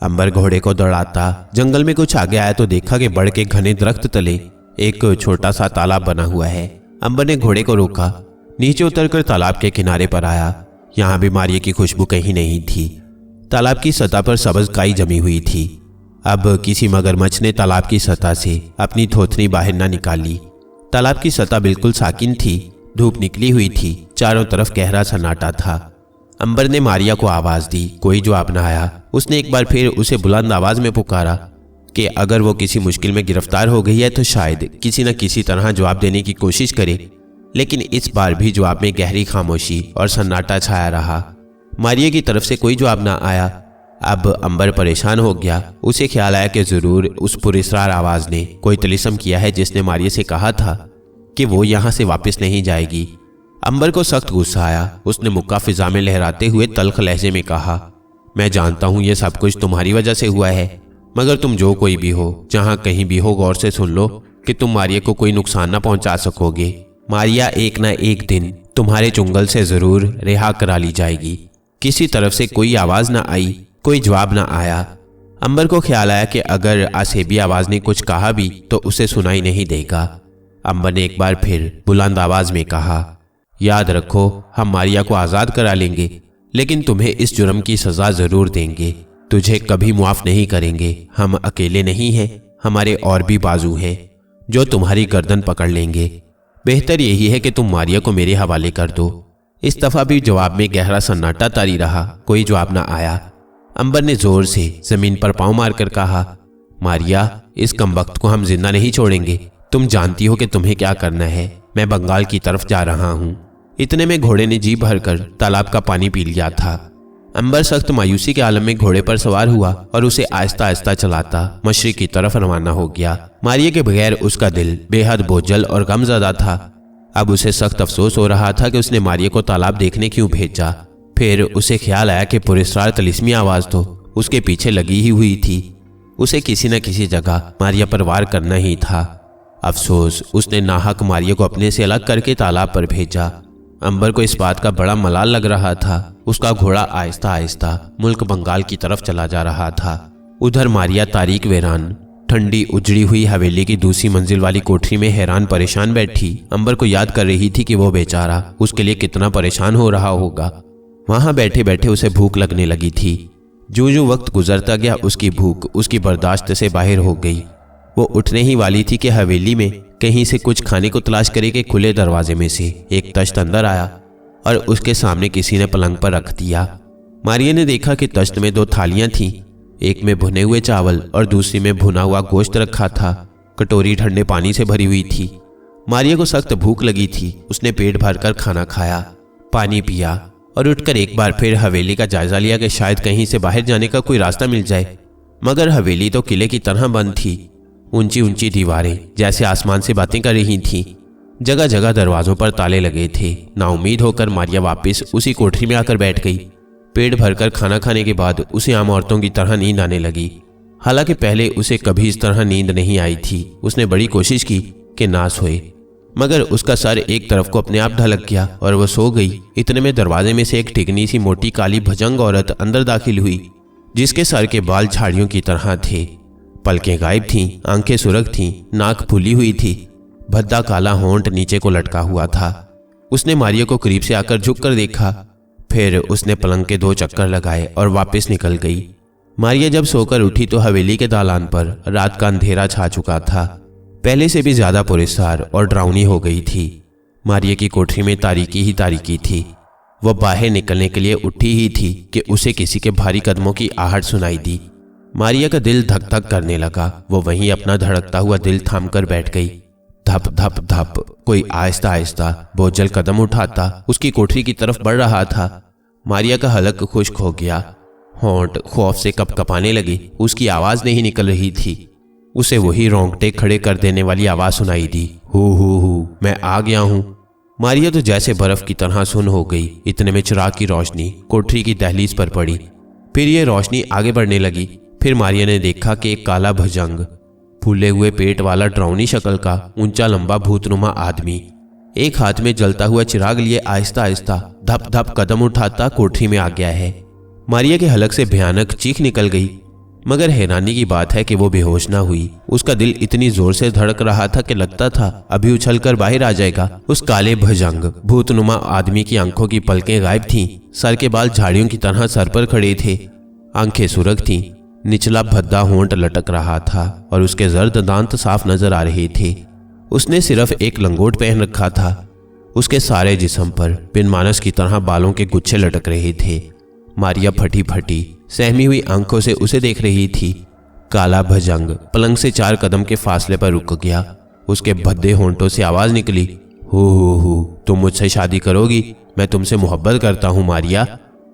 अंबर घोड़े को दौड़ाता जंगल में कुछ आगे आया तो देखा कि बड़ के घने दरख्त तले एक छोटा सा तालाब बना हुआ है। अंबर ने घोड़े को रोका, नीचे उतरकर तालाब के किनारे पर आया। यहाँ भी मारिया की खुशबू कहीं नहीं थी। तालाब की सतह पर सब्ज काई जमी हुई थी। अब किसी मगरमच्छ ने तालाब की सतह से अपनी थोथनी बाहर न निकाली। तालाब की सतह बिल्कुल साकिन थी। धूप निकली हुई थी। चारों तरफ गहरा सन्नाटा था। अंबर ने मारिया को आवाज दी, कोई जवाब न आया। उसने एक बार फिर उसे बुलंद आवाज में पुकारा कि अगर वो किसी मुश्किल में गिरफ्तार हो गई है तो शायद किसी न किसी तरह जवाब देने की कोशिश करे, लेकिन इस बार भी जवाब में गहरी खामोशी और सन्नाटा छाया रहा। मारिया की तरफ से कोई जवाब न आया। अब अंबर परेशान हो गया। उसे ख्याल आया कि जरूर उस पुरस्रार आवाज ने कोई तिलिस्म किया है जिसने मारिया से कहा था कि वो यहाँ से वापस नहीं जाएगी। अंबर को सख्त गुस्सा आया। उसने मुक्का फिजा में लहराते हुए तल्ख लहजे में कहा, मैं जानता हूँ ये सब कुछ तुम्हारी वजह से हुआ है, मगर तुम जो कोई भी हो, जहाँ कहीं भी हो, गौर से सुन लो कि तुम मारिया को कोई नुकसान न पहुंचा सकोगे। मारिया एक न एक दिन तुम्हारे चुंगल से जरूर रिहा करा ली जाएगी। किसी तरफ से कोई आवाज न आई, कोई जवाब न आया। अंबर को ख्याल आया कि अगर आसेबी आवाज ने कुछ कहा भी तो उसे सुनाई नहीं देगा। अंबर ने एक बार फिर बुलंद आवाज में कहा, याद रखो, हम मारिया को आज़ाद करा लेंगे, लेकिन तुम्हें इस जुर्म की सज़ा ज़रूर देंगे। तुझे कभी मुआफ नहीं करेंगे। हम अकेले नहीं हैं, हमारे और भी बाजू हैं जो तुम्हारी गर्दन पकड़ लेंगे। बेहतर यही है कि तुम मारिया को मेरे हवाले कर दो। इस दफा भी जवाब में गहरा सन्नाटा तारी रहा। कोई जवाब ना आया। अंबर ने जोर से जमीन पर पांव मारकर कहा, मारिया, इस कमबख्त को हम जिंदा नहीं छोड़ेंगे। तुम जानती हो कि तुम्हें क्या करना है। मैं बंगाल की तरफ जा रहा हूं। इतने में घोड़े ने जी भरकर तालाब का पानी पी लिया था। अंबर सख्त मायूसी के आलम में घोड़े पर सवार हुआ और उसे आहिस्ता आहिस्ता चलाता मशरिक की तरफ रवाना हो गया। मारिया के बगैर उसका दिल बेहद बोझल और गमज़दा था। अब उसे सख्त अफसोस हो रहा था कि उसने मारिया को तालाब देखने क्यों भेजा। फिर उसे ख्याल आया कि पुरस्कार तलिस्मी आवाज़ तो उसके पीछे लगी ही हुई थी। उसे किसी न किसी जगह मारिया पर वार करना ही था। अफसोस उसने नाहक मारिया को अपने से अलग करके तालाब पर भेजा। अंबर को इस बात का बड़ा मलाल लग रहा था। उसका घोड़ा आहिस्ता आहिस्ता मुल्क बंगाल की तरफ चला जा रहा था। उधर मारिया तारीक वीरान ठंडी उजड़ी हुई हवेली की दूसरी मंजिल वाली कोठरी में हैरान परेशान बैठी अंबर को याद कर रही थी कि वो बेचारा उसके लिए कितना परेशान हो रहा होगा। वहां बैठे बैठे उसे भूख लगने लगी थी। जो जो वक्त गुजरता गया उसकी भूख उसकी बर्दाश्त से बाहर हो गई। वो उठने ही वाली थी कि हवेली में कहीं से कुछ खाने को तलाश करे के खुले दरवाजे में से एक तश्त अंदर आया और उसके सामने किसी ने पलंग पर रख दिया। मारिया ने देखा कि तश्त में 2 थालियां थीं। एक में भुने हुए चावल और दूसरी में भुना हुआ गोश्त रखा था। कटोरी ठंडे पानी से भरी हुई थी। मारिया को सख्त भूख लगी थी। उसने पेट भरकर खाना खाया, पानी पिया और उठकर एक बार फिर हवेली का जायजा लिया कि शायद कहीं से बाहर जाने का कोई रास्ता मिल जाए। मगर हवेली तो किले की तरह बंद थी। ऊंची ऊंची दीवारें जैसे आसमान से बातें कर रही थीं। जगह जगह दरवाजों पर ताले लगे थे। नाउमीद होकर मारिया वापस उसी कोठरी में आकर बैठ गई। पेट भरकर खाना खाने के बाद उसे आम औरतों की तरह नींद आने लगी। हालांकि पहले उसे कभी इस तरह नींद नहीं आई थी। उसने बड़ी कोशिश की कि ना सोए, मगर उसका सर एक तरफ को अपने आप ढलक गया और वह सो गई। इतने में दरवाजे में से एक टिकनी सी मोटी काली भुजंग औरत अंदर दाखिल हुई, जिसके सर के बाल झाड़ियों की तरह थे। पलकें गायब थीं, आंखें सुर्ख थीं, नाक फूली हुई थी, भद्दा काला होंठ नीचे को लटका हुआ था। उसने मारिया को करीब से आकर झुक कर देखा। फिर उसने पलंग के 2 चक्कर लगाए और वापस निकल गई। मारिया जब सोकर उठी तो हवेली के दालान पर रात का अंधेरा छा चुका था। पहले से भी ज्यादा पुरस्कार और डरावनी हो गई थी। मारिया की कोठरी में तारीकी ही तारीकी थी। वह बाहर निकलने के लिए उठी ही थी कि उसे किसी के भारी कदमों की आहट सुनाई दी। मारिया का दिल धक धक करने लगा। वो वहीं अपना धड़कता हुआ दिल थाम कर बैठ गई। धप धप धप कोई आहिस्ता आहिस्ता बोझल कदम उठाता उसकी कोठरी की तरफ बढ़ रहा था। मारिया का हलक खुश्क हो गया। होंठ खौफ से कपकपाने लगे। उसकी आवाज नहीं निकल रही थी। उसे वही रोंगटे खड़े कर देने वाली आवाज सुनाई दी, हु मैं आ गया हूं। मारिया तो जैसे बर्फ की तरह सुन हो गई। इतने में चिराग की रोशनी कोठरी की दहलीज पर पड़ी। फिर ये रोशनी आगे बढ़ने लगी। फिर मारिया ने देखा कि एक काला भुजंग, फूले हुए पेट वाला डरावनी शक्ल का ऊंचा लंबा भूतनुमा आदमी एक हाथ में जलता हुआ चिराग लिए आहिस्ता आहिस्ता धप धप कदम उठाता कोठरी में आ गया है। मारिया के हलक से भयानक चीख निकल गई, मगर हैरानी की बात है कि वो बेहोश ना हुई। उसका दिल इतनी जोर से धड़क रहा था कि लगता था अभी उछलकर बाहर आ जाएगा। उस काले भुजंग भूतनुमा आदमी की आंखों की पलकें गायब थीं। सर के बाल झाड़ियों की तरह सर पर खड़े थे। आंखें सुर्ख थीं। निचला भद्दा होंठ लटक रहा था और उसके जर्द दांत साफ नजर आ रहे थे। उसने सिर्फ एक लंगोट पहन रखा था। उसके सारे जिस्म पर बिन मानस की तरह बालों के गुच्छे लटक रहे थे। मारिया फटी फटी सहमी हुई आंखों से उसे देख रही थी। काला भुजंग पलंग से 4 कदम के फासले पर रुक गया। उसके भद्दे होंठों से आवाज निकली, हु तुम मुझसे शादी करोगी? मैं तुमसे मोहब्बत करता हूं मारिया।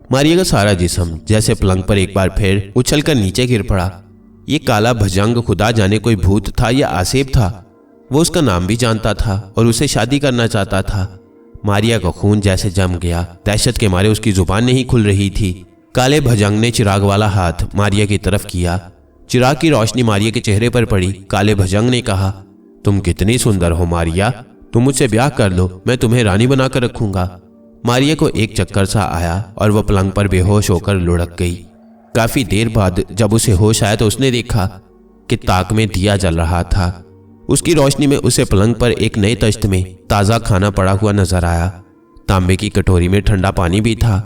मारिया का सारा जिस्म जैसे पलंग पर एक बार फिर उछलकर नीचे गिर पड़ा। ये काला भुजंग खुदा जाने कोई भूत था या आसेब था। वो उसका नाम भी जानता था और उसे शादी करना चाहता था। मारिया का खून जैसे जम गया। दहशत के मारे उसकी जुबान नहीं खुल रही थी। काले भुजंग ने चिराग वाला हाथ मारिया की तरफ किया। चिराग की रोशनी मारिया के चेहरे पर पड़ी। काले भुजंग ने कहा, तुम कितनी सुंदर हो मारिया, तुम मुझसे ब्याह कर लो, मैं तुम्हें रानी बनाकर रखूंगा। मारिया को एक चक्कर सा आया और वह पलंग पर बेहोश होकर लुढ़क गई। काफी देर बाद जब उसे होश आया तो उसने देखा कि ताक में दिया जल रहा था। उसकी रोशनी में उसे पलंग पर एक नए तश्त में ताज़ा खाना पड़ा हुआ नजर आया। तांबे की कटोरी में ठंडा पानी भी था।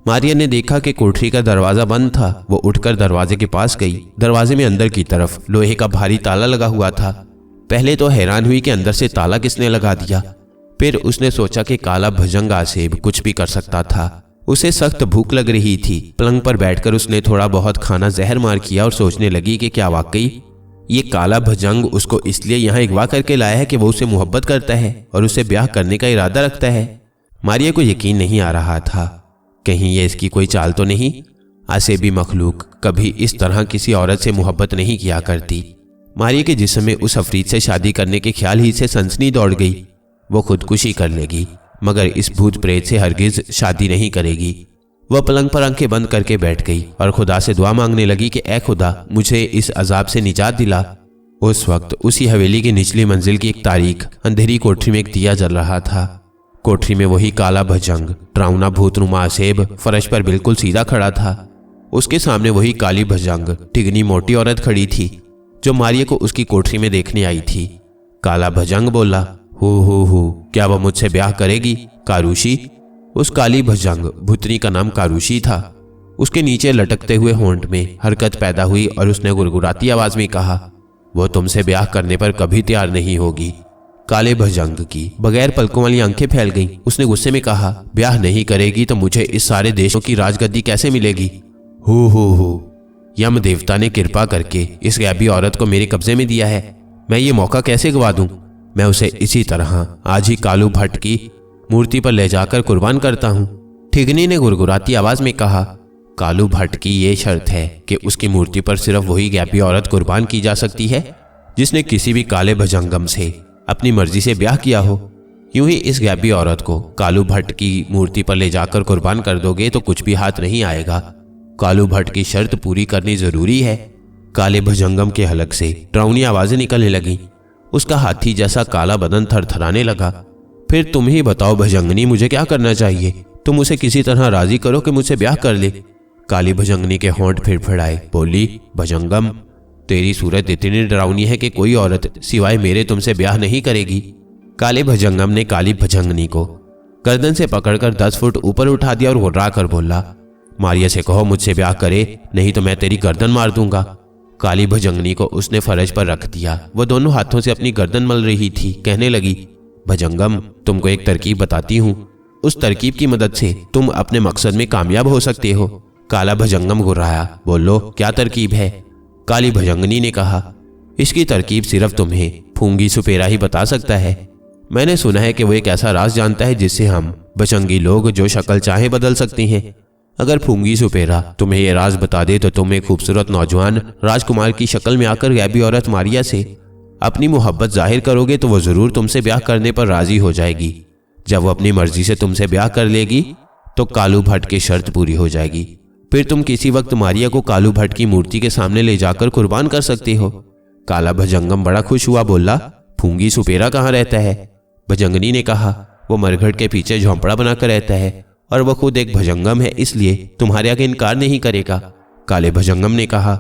मारिया ने देखा कि कोठरी का दरवाजा बंद था। वो उठकर दरवाजे के पास गई। दरवाजे में अंदर की तरफ लोहे का भारी ताला लगा हुआ था। पहले तो हैरान हुई कि अंदर से ताला किसने लगा दिया। फिर उसने सोचा कि काला भुजंग आसेब कुछ भी कर सकता था। उसे सख्त भूख लग रही थी। पलंग पर बैठकर उसने थोड़ा बहुत खाना जहर मार किया और सोचने लगी कि क्या वाकई ये काला भुजंग उसको इसलिए यहाँ अगवा करके लाया है कि वो उसे मोहब्बत करता है और उसे ब्याह करने का इरादा रखता है। मारिया को यकीन नहीं आ रहा था, कहीं ये इसकी कोई चाल तो नहीं। आसेबी मखलूक कभी इस तरह किसी औरत से मोहब्बत नहीं किया करती। मारिया के जिस्म में उस अफरीद से शादी करने के ख्याल ही से सनसनी दौड़ गई। वो खुदकुशी कर लेगी मगर इस भूत प्रेत से हरगिज शादी नहीं करेगी। वह पलंग पर आंखें बंद करके बैठ गई और खुदा से दुआ मांगने लगी कि ऐ खुदा मुझे इस अजाब से निजात दिला। उस वक्त उसी हवेली की निचली मंजिल की एक तारीख अंधेरी कोठरी में एक दिया जल रहा था। कोठरी में वही काला भुजंग डरावना भूतनुमा आसेब फर्श पर बिल्कुल सीधा खड़ा था। उसके सामने वही काली भुजंग ठिगनी मोटी औरत खड़ी थी जो मारिया को उसकी कोठरी में देखने आई थी। काला भुजंग बोला, हो क्या वह मुझसे ब्याह करेगी? कारूशी। उस काली भुजंग भूतनी का नाम कारूशी था। उसके नीचे लटकते हुए होंठ में हरकत पैदा हुई और उसने गुरगुराती आवाज में कहा, वो तुमसे ब्याह करने पर कभी तैयार नहीं होगी। काले भुजंग की बगैर पलकों वाली आंखें फैल गईं। उसने गुस्से में कहा, ब्याह नहीं करेगी तो मुझे इस सारे देशों की राजगद्दी कैसे मिलेगी? हो यम देवता ने कृपा करके इस गैबी औरत को मेरे कब्जे में दिया है। मैं ये मौका कैसे गवा दूं? मैं उसे इसी तरह आज ही कालू भट्ट की मूर्ति पर ले जाकर कुर्बान करता हूं। ठिगनी ने गुरगुराती आवाज में कहा, कालू भट्ट की ये शर्त है कि उसकी मूर्ति पर सिर्फ वही गैबी औरत कुर्बान की जा सकती है जिसने किसी भी काले भुजंगम से अपनी मर्जी से ब्याह किया हो। यूं ही इस गैबी औरत को कालू भट्ट की मूर्ति पर ले जाकर कुर्बान कर दोगे तो कुछ भी हाथ नहीं आएगा। कालू भट्ट की शर्त पूरी करनी जरूरी है। काले भुजंगम के हलक से डरावनी आवाजें निकलने लगी। उसका हाथी जैसा काला बदन थरथराने लगा। फिर तुम ही बताओ भुजंगनी, मुझे क्या करना चाहिए? तुम उसे किसी तरह राजी करो कि मुझसे ब्याह कर ले। काली भुजंगनी के होंठ फिड़फिड़ाए। बोली, भुजंगम तेरी सूरत इतनी डरावनी है कि कोई औरत सिवाय मेरे तुमसे ब्याह नहीं करेगी। काले भुजंगम ने काली भुजंगनी को गर्दन से पकड़कर 10 फुट ऊपर उठा दिया और गुर्रा कर बोला, मारिया से कहो मुझसे ब्याह करे, नहीं तो मैं तेरी गर्दन मार दूंगा। काली भुजंगनी को उसने फर्श पर रख दिया। वो दोनों हाथों से अपनी गर्दन मल रही थी। कहने लगी, भुजंगम तुमको एक तरकीब बताती हूँ, उस तरकीब की मदद से तुम अपने मकसद में कामयाब हो सकते हो। काला भुजंगम गुर्राया। बोलो, क्या तरकीब है? काली भुजंगनी ने कहा, इसकी तरकीब सिर्फ तुम्हें फूंगी सुपेरा ही बता सकता है। मैंने सुना है कि वो एक ऐसा राज जानता है जिससे हम बचंगी लोग जो शक्ल चाहे बदल सकते हैं। अगर फूंगी सुपेरा तुम्हें ये राज बता दे तो तुम एक खूबसूरत नौजवान राजकुमार की शक्ल में आकर गैबी औरत मारिया से अपनी मोहब्बत जाहिर करोगे तो वो जरूर तुमसे ब्याह करने पर राजी हो जाएगी। जब वो अपनी मर्जी से तुमसे ब्याह कर लेगी तो कालू भट्ट की शर्त पूरी हो जाएगी। फिर तुम किसी वक्त मारिया को कालू भट्ट की मूर्ति के सामने ले जाकर कुर्बान कर सकते हो। काला भुजंगम बड़ा खुश हुआ। बोला, फूंगी सुपेरा कहाँ रहता है? भुजंगनी ने कहा, वो मरघट के पीछे झोंपड़ा बनाकर रहता है और वह खुद एक भुजंगम है, इसलिए तुम्हारे आगे इनकार नहीं करेगा। काले भुजंगम ने कहा,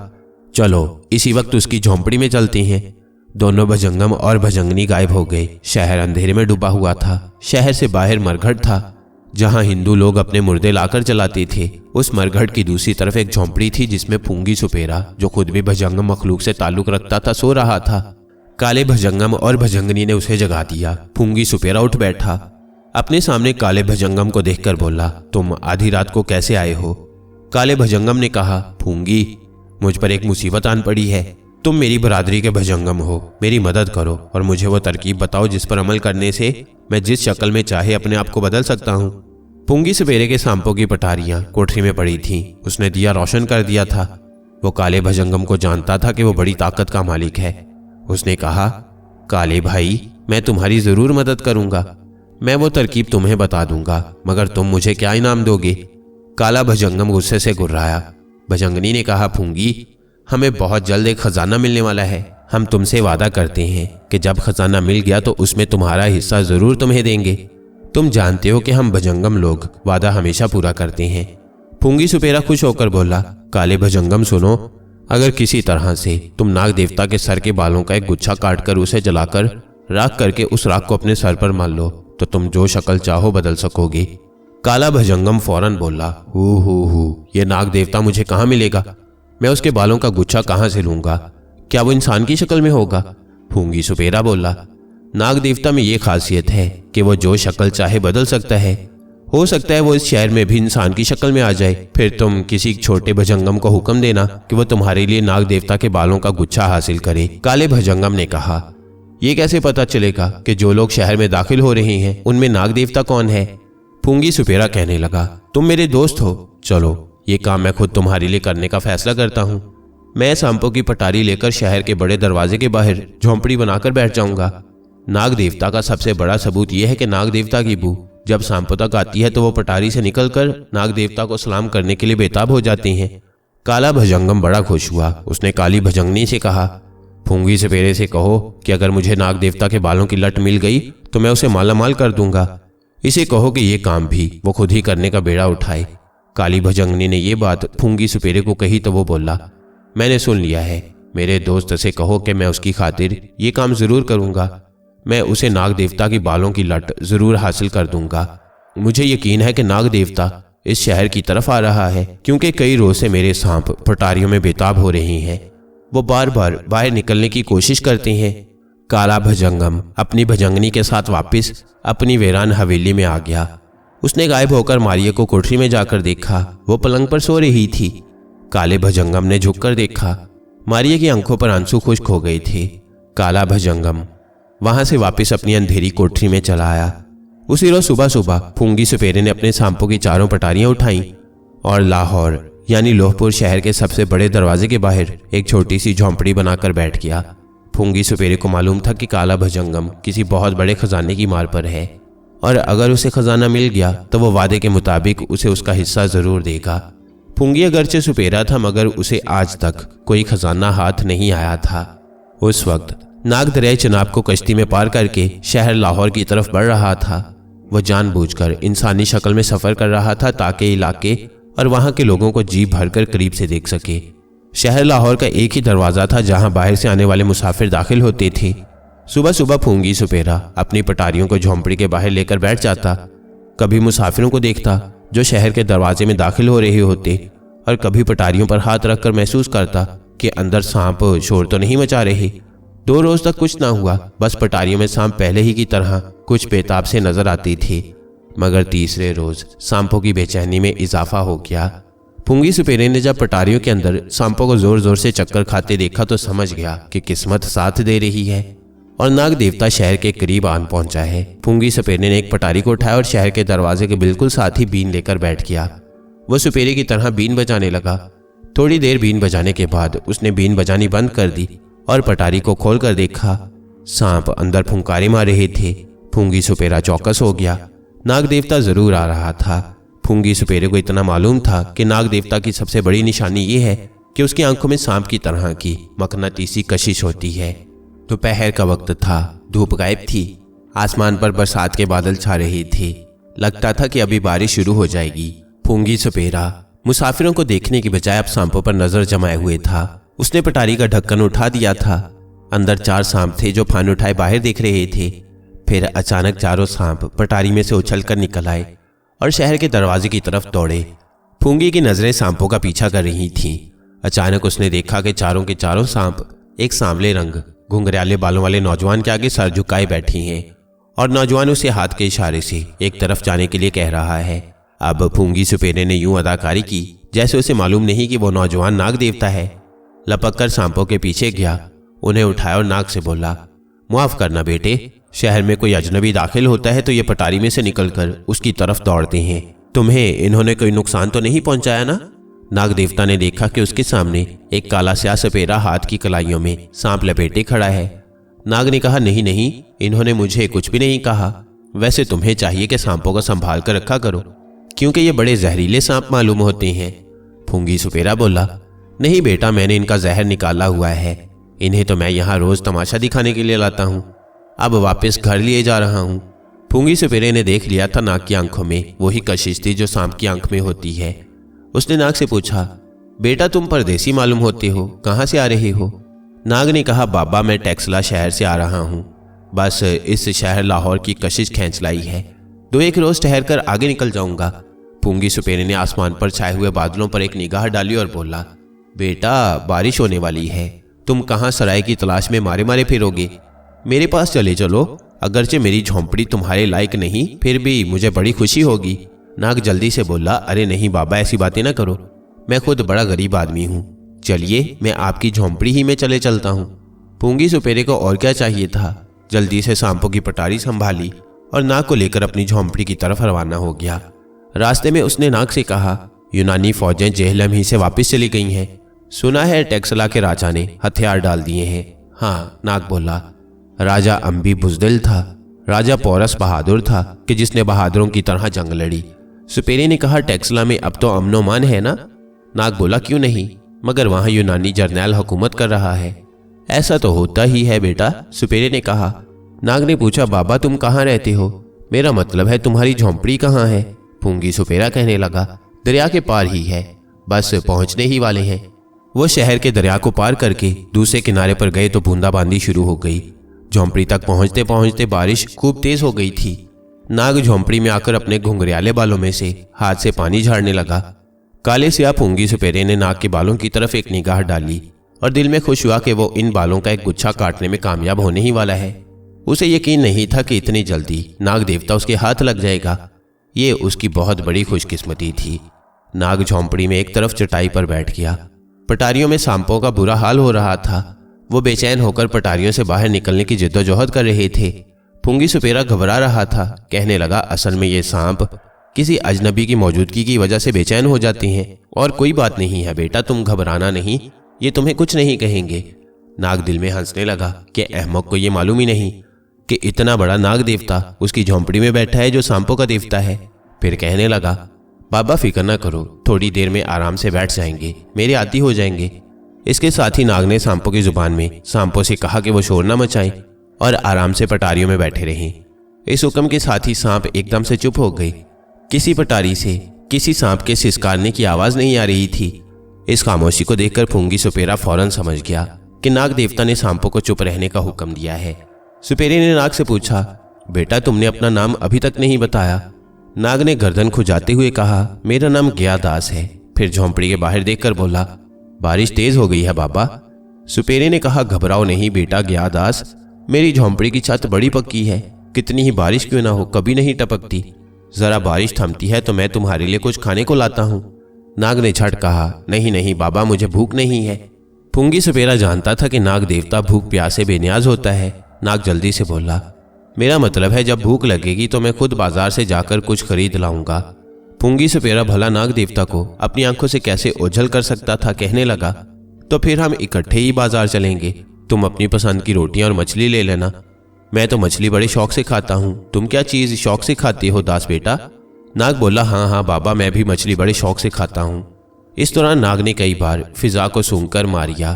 चलो इसी वक्त उसकी झोंपड़ी में चलते हैं। दोनों भुजंगम और भुजंगनी गायब हो गए। शहर अंधेरे में डूबा हुआ था। शहर से बाहर मरघट था जहां हिंदू लोग अपने मुर्दे लाकर चलाते थे। उस मरघट की दूसरी तरफ एक झोंपड़ी थी जिसमें फूंगी सुपेरा, जो खुद भी भुजंगम मखलूक से ताल्लुक रखता था, सो रहा था। काले भुजंगम और भुजंगनी ने उसे जगा दिया। फूंगी सुपेरा उठ बैठा। अपने सामने काले भुजंगम को देखकर बोला, तुम आधी रात को कैसे आए हो? काले भुजंगम ने कहा, फूंगी मुझ पर एक मुसीबत आन पड़ी है। तुम मेरी बरादरी के भुजंगम हो, मेरी मदद करो और मुझे वो तरकीब बताओ जिस पर अमल करने से मैं जिस शक्ल में चाहे अपने आप को बदल सकता हूँ। फूंगी सवेरे के सांपों की पटारियां कोठरी में पड़ी थीं। उसने दिया रोशन कर दिया था। वो काले भुजंगम को जानता था कि वो बड़ी ताकत का मालिक है। उसने कहा, काले भाई मैं तुम्हारी जरूर मदद करूंगा। मैं वो तरकीब तुम्हें बता दूंगा, मगर तुम मुझे क्या इनाम दोगे? काला भुजंगम गुस्से से गुर्राया। भुजंगनी ने कहा, फूंगी हमें बहुत जल्द एक खजाना मिलने वाला है। हम तुमसे वादा करते हैं कि जब खजाना मिल गया तो उसमें तुम्हारा हिस्सा जरूर तुम्हें देंगे। तुम जानते हो कि हम भुजंगम लोग वादा हमेशा पूरा करते हैं। फूंगी सुपेरा खुश होकर बोला, काले भुजंगम सुनो, अगर किसी तरह से तुम नाग देवता के सर के बालों का एक गुच्छा काटकर उसे जलाकर राख करके उस राख को अपने सर पर मान लो तो तुम जो शक्ल चाहो बदल सकोगे। काला भजंगम फौरन बोला, हु ये नाग देवता मुझे कहाँ मिलेगा? मैं उसके बालों का गुच्छा कहाँ से लूंगा? क्या वो इंसान की शक्ल में होगा? फूंगी सुपेरा बोला, नाग देवता में ये खासियत है कि वो जो शक्ल चाहे बदल सकता है। हो सकता है वो इस शहर में भी इंसान की शक्ल में आ जाए। फिर तुम किसी छोटे भजंगम को हुक्म देना कि वो तुम्हारे लिए नाग देवता के बालों का गुच्छा हासिल करे। काले भजंगम ने कहा, ये कैसे पता चलेगा कि जो लोग शहर में दाखिल हो रहे हैं उनमें नाग देवता कौन है? फूंगी सुपेरा कहने लगा, तुम मेरे दोस्त हो, चलो ये काम मैं खुद तुम्हारे लिए करने का फैसला करता हूँ। मैं सांपों की पटारी लेकर शहर के बड़े दरवाजे के बाहर झोंपड़ी बनाकर बैठ जाऊंगा। नाग देवता का सबसे बड़ा सबूत यह है कि नाग देवता की बू जब सांपों तक आती है तो वो पटारी से निकलकर नाग देवता को सलाम करने के लिए बेताब हो जाती हैं। काला भजंगम बड़ा खुश हुआ। उसने काली भजंगनी से कहा, फूंगी सुपेरे से कहो कि अगर मुझे नाग देवता के बालों की लट मिल गई तो मैं उसे मालामाल कर दूंगा। इसे कहो कि ये काम भी वो खुद ही करने का बेड़ा उठाए। काली भजंगनी ने ये बात फूंगी सुपेरे को कही तो वो बोला, मैंने सुन लिया है। मेरे दोस्त से कहो कि मैं उसकी खातिर ये काम जरूर करूंगा। मैं उसे नाग देवता की बालों की लट जरूर हासिल कर दूंगा। मुझे यकीन है कि नाग देवता इस शहर की तरफ आ रहा है, क्योंकि कई रोज से मेरे सांप पटारियों में बेताब हो रहे हैं। वो बार बार बाहर निकलने की कोशिश करते हैं। काला भजंगम अपनी भजंगनी के साथ वापस अपनी वीरान हवेली में आ गया। उसने गायब होकर मारिया को कोठरी में जाकर देखा। वो पलंग पर सो रही थी। काले भजंगम ने झुककर देखा। मारिया की आंखों पर आंसू खुश्क हो गए थे। काला भजंगम वहां से वापस अपनी अंधेरी कोठरी में चला आया। उसी रोज सुबह सुबह फूंगी सुपेरे ने अपने सांपों की चारों पटारियां उठाईं और लाहौर यानी लोहपुर शहर के सबसे बड़े दरवाजे के बाहर एक छोटी सी झोंपड़ी बनाकर बैठ गया। फूंगी सुपेरे को मालूम था कि काला भजंगम किसी बहुत बड़े खजाने की मार पर है और अगर उसे खजाना मिल गया तो वो वादे के मुताबिक उसे उसका हिस्सा जरूर देगा। फूंगी अगरचे सुपेरा था मगर उसे आज तक कोई खजाना हाथ नहीं आया था। उस वक्त नाग दरिया चनाब को कश्ती में पार करके शहर लाहौर की तरफ बढ़ रहा था। वह जानबूझकर इंसानी शक्ल में सफर कर रहा था ताकि इलाके और वहां के लोगों को जी भरकर करीब से देख सके। शहर लाहौर का एक ही दरवाजा था जहां बाहर से आने वाले मुसाफिर दाखिल होते थे। सुबह सुबह फूंगी सुपेरा अपनी पटारियों को झोंपड़ी के बाहर लेकर बैठ जाता। कभी मुसाफिरों को देखता जो शहर के दरवाजे में दाखिल हो रहे होते और कभी पटारियों पर हाथ रखकर महसूस करता कि अंदर सांप शोर तो नहीं मचा रहे। 2 रोज तक कुछ ना हुआ। बस पटारियों में सांप पहले ही की तरह कुछ बेताब से नजर आते थे। मगर तीसरे रोज सांपों की बेचैनी में इजाफा हो गया। फूंगी सुपेरे ने जब पटारियों के अंदर सांपों को जोर जोर से चक्कर खाते देखा तो समझ गया कि किस्मत साथ दे रही है और नाग देवता शहर के करीब आन पहुंचा है। फूंगी सुपेरे ने एक पटारी को उठाया और शहर के दरवाजे के बिल्कुल साथ ही बीन लेकर बैठ गया। वह सुपेरे की तरह बीन बजाने लगा। थोड़ी देर बीन बजाने के बाद उसने बीन बजानी बंद कर दी और पटारी को खोलकर देखा। सांप अंदर फुंकारे मार रहे थे। फूंगी सुपेरा चौकस हो गया। नाग देवता जरूर आ रहा था। फूंगी सुपेरे को इतना मालूम था कि नाग देवता की सबसे बड़ी निशानी यह है कि उसकी आंखों में सांप की तरह की मकनातीसी कशिश होती है। दोपहर का वक्त था। धूप गायब थी। आसमान पर बरसात के बादल छा रहे थे। लगता था कि अभी बारिश शुरू हो जाएगी। फूंगी सुपेरा मुसाफिरों को देखने की बजाय अब सांपों पर नजर जमाए हुए था। उसने पटारी का ढक्कन उठा दिया था। अंदर 4 सांप थे जो फान उठाए बाहर देख रहे थे। फिर अचानक चारों सांप पटारी में से उछलकर निकल आए और शहर के दरवाजे की तरफ दौड़े। फूंगी की नजरें सांपों का पीछा कर रही थीं। अचानक उसने देखा कि चारों के चारों सांप एक सांवले रंग घुंघराले बालों वाले नौजवान के आगे सर झुकाए बैठी हैं और नौजवान उसे हाथ के इशारे से एक तरफ जाने के लिए कह रहा है। अब फूंगी सुपेरे ने यूं अदाकारी की जैसे उसे मालूम नहीं कि वो नौजवान नाग देवता है। लपककर सांपों के पीछे गया, उन्हें उठाया और नाक से बोला, माफ करना बेटे, शहर में कोई अजनबी दाखिल होता है तो ये पटारी में से निकलकर उसकी तरफ दौड़ते हैं। तुम्हें इन्होंने कोई नुकसान तो नहीं पहुंचाया ना? नाग देवता ने देखा कि उसके सामने एक काला स्याह सपेरा हाथ की कलाइयों में सांप लपेटे खड़ा है। नाग ने कहा, नहीं नहीं, इन्होंने मुझे कुछ भी नहीं कहा। वैसे तुम्हें चाहिए कि सांपों को संभाल कर रखा करो, क्योंकि ये बड़े जहरीले सांप मालूम होते हैं। फूंगी सुपेरा बोला, नहीं बेटा, मैंने इनका जहर निकाला हुआ है। इन्हें तो मैं यहाँ रोज तमाशा दिखाने के लिए लाता हूँ। अब वापस घर लिए जा रहा हूँ। फूंगी सुपेरे ने देख लिया था नाग की आंखों में वही कशिश थी जो सांप की आंख में होती है। उसने नाग से पूछा, बेटा तुम परदेसी मालूम होते हो, कहाँ से आ रहे हो? नाग ने कहा, बाबा मैं टेक्सला शहर से आ रहा हूँ। बस इस शहर लाहौर की कशिश खींच लाई है। 2-1 रोज ठहर कर आगे निकल जाऊंगा। पूंगी सुपेरे ने आसमान पर छाए हुए बादलों पर एक निगाह डाली और बोला, बेटा बारिश होने वाली है, तुम कहाँ सराय की तलाश में मारे मारे फिरोगे? मेरे पास चले चलो, अगरचे मेरी झोंपड़ी तुम्हारे लायक नहीं, फिर भी मुझे बड़ी खुशी होगी। नाग जल्दी से बोला, अरे नहीं बाबा, ऐसी बातें ना करो, मैं खुद बड़ा गरीब आदमी हूँ। चलिए मैं आपकी झोंपड़ी ही में चले चलता हूँ। पूंगी सुपेरे को और क्या चाहिए था, जल्दी से सांपों की पटारी संभाली और नाग को लेकर अपनी झोंपड़ी की तरफ रवाना हो गया। रास्ते में उसने नाग से कहा, यूनानी फौजें जेहलम ही से वापस चली गई हैं। सुना है टेक्सला के राजा ने हथियार डाल दिए हैं। हाँ, नाग बोला। राजा अम्बी बुजदिल था, राजा पोरस बहादुर था कि जिसने बहादुरों की तरह जंग लड़ी। सुपेरे ने कहा, टेक्सला में अब तो अमनो-मान है ना? नाग बोला, क्यों नहीं, मगर वहां यूनानी जर्नैल हुकूमत कर रहा है। ऐसा तो होता ही है बेटा, सुपेरे ने कहा। नाग ने पूछा, बाबा तुम कहाँ रहते हो? मेरा मतलब है तुम्हारी झोंपड़ी कहाँ है? पूंगी सुपेरा कहने लगा, दरिया के पार ही है, बस पहुंचने ही वाले हैं। वो शहर के दरिया को पार करके दूसरे किनारे पर गए तो बूंदाबांदी शुरू हो गई। झोंपड़ी तक पहुंचते पहुंचते बारिश खूब तेज हो गई थी। नाग झोंपड़ी में आकर अपने घुंघरियाले बालों में से हाथ से पानी झाड़ने लगा। काले सिया पूंगी सुपेरे ने नाग के बालों की तरफ एक निगाह डाली और दिल में खुश हुआ कि वो इन बालों का एक गुच्छा काटने में कामयाब होने ही वाला है। उसे यकीन नहीं था कि इतनी जल्दी नाग देवता उसके हाथ लग जाएगा। ये उसकी बहुत बड़ी खुशकिस्मती थी। नाग झोंपड़ी में एक तरफ चटाई पर बैठ गया। पटारियों में सांपों का बुरा हाल हो रहा था। वो बेचैन होकर पटारियों से बाहर निकलने की जिद्दोजहद कर रहे थे। पूंगी सुपेरा घबरा रहा था, कहने लगा, असल में ये सांप किसी अजनबी की मौजूदगी की वजह से बेचैन हो जाते हैं और कोई बात नहीं है बेटा, तुम घबराना नहीं, ये तुम्हें कुछ नहीं कहेंगे। नाग दिल में हंसने लगा कि अहमक को ये मालूम ही नहीं कि इतना बड़ा नाग देवता उसकी झोंपड़ी में बैठा है जो सांपों का देवता है। फिर कहने लगा, बाबा फिक्र ना करो, थोड़ी देर में आराम से बैठ जाएंगे, मेरे आदी हो जाएंगे। इसके साथ ही नाग ने सांपों की जुबान में सांपों से कहा कि वो शोर न मचाएं और आराम से पटारियों में बैठे रहें। इस हुक्म के साथ ही सांप एकदम से चुप हो गए। किसी पटारी से किसी सांप के सिसकारने की आवाज नहीं आ रही थी। इस खामोशी को देखकर पूंगी सुपेरा फौरन समझ गया कि नाग देवता ने सांपों को चुप रहने का हुक्म दिया है। सुपेरे ने नाग से पूछा, बेटा तुमने अपना नाम अभी तक नहीं बताया। नाग ने गर्दन खुजाते हुए कहा, मेरा नाम गयादास है। फिर झोंपड़ी के बाहर देखकर बोला, बारिश तेज हो गई है बाबा। सुपेरे ने कहा, घबराओ नहीं बेटा गयादास, मेरी झोंपड़ी की छत बड़ी पक्की है, कितनी ही बारिश क्यों ना हो कभी नहीं टपकती। जरा बारिश थमती है तो मैं तुम्हारे लिए कुछ खाने को लाता हूँ। नाग ने झट कहा, नहीं नहीं बाबा, मुझे भूख नहीं है। पूंगी सुपेरा जानता था कि नाग देवता भूख प्यास से बेनियाज होता है। नाग जल्दी से बोला, मेरा मतलब है जब भूख लगेगी तो मैं खुद बाजार से जाकर कुछ खरीद लाऊंगा। पूंगी सुपेरा भला नाग देवता को अपनी आंखों से कैसे ओझल कर सकता था। कहने लगा, तो फिर हम इकट्ठे ही बाजार चलेंगे, तुम अपनी पसंद की रोटियां और मछली ले लेना। मैं तो मछली बड़े शौक से खाता हूँ, तुम क्या चीज शौक से खाते हो दास बेटा? नाग बोला, हाँ हाँ बाबा, मैं भी मछली बड़े शौक से खाता हूँ। इस दौरान नाग ने कई बार फिजा को सूंघकर मारिया,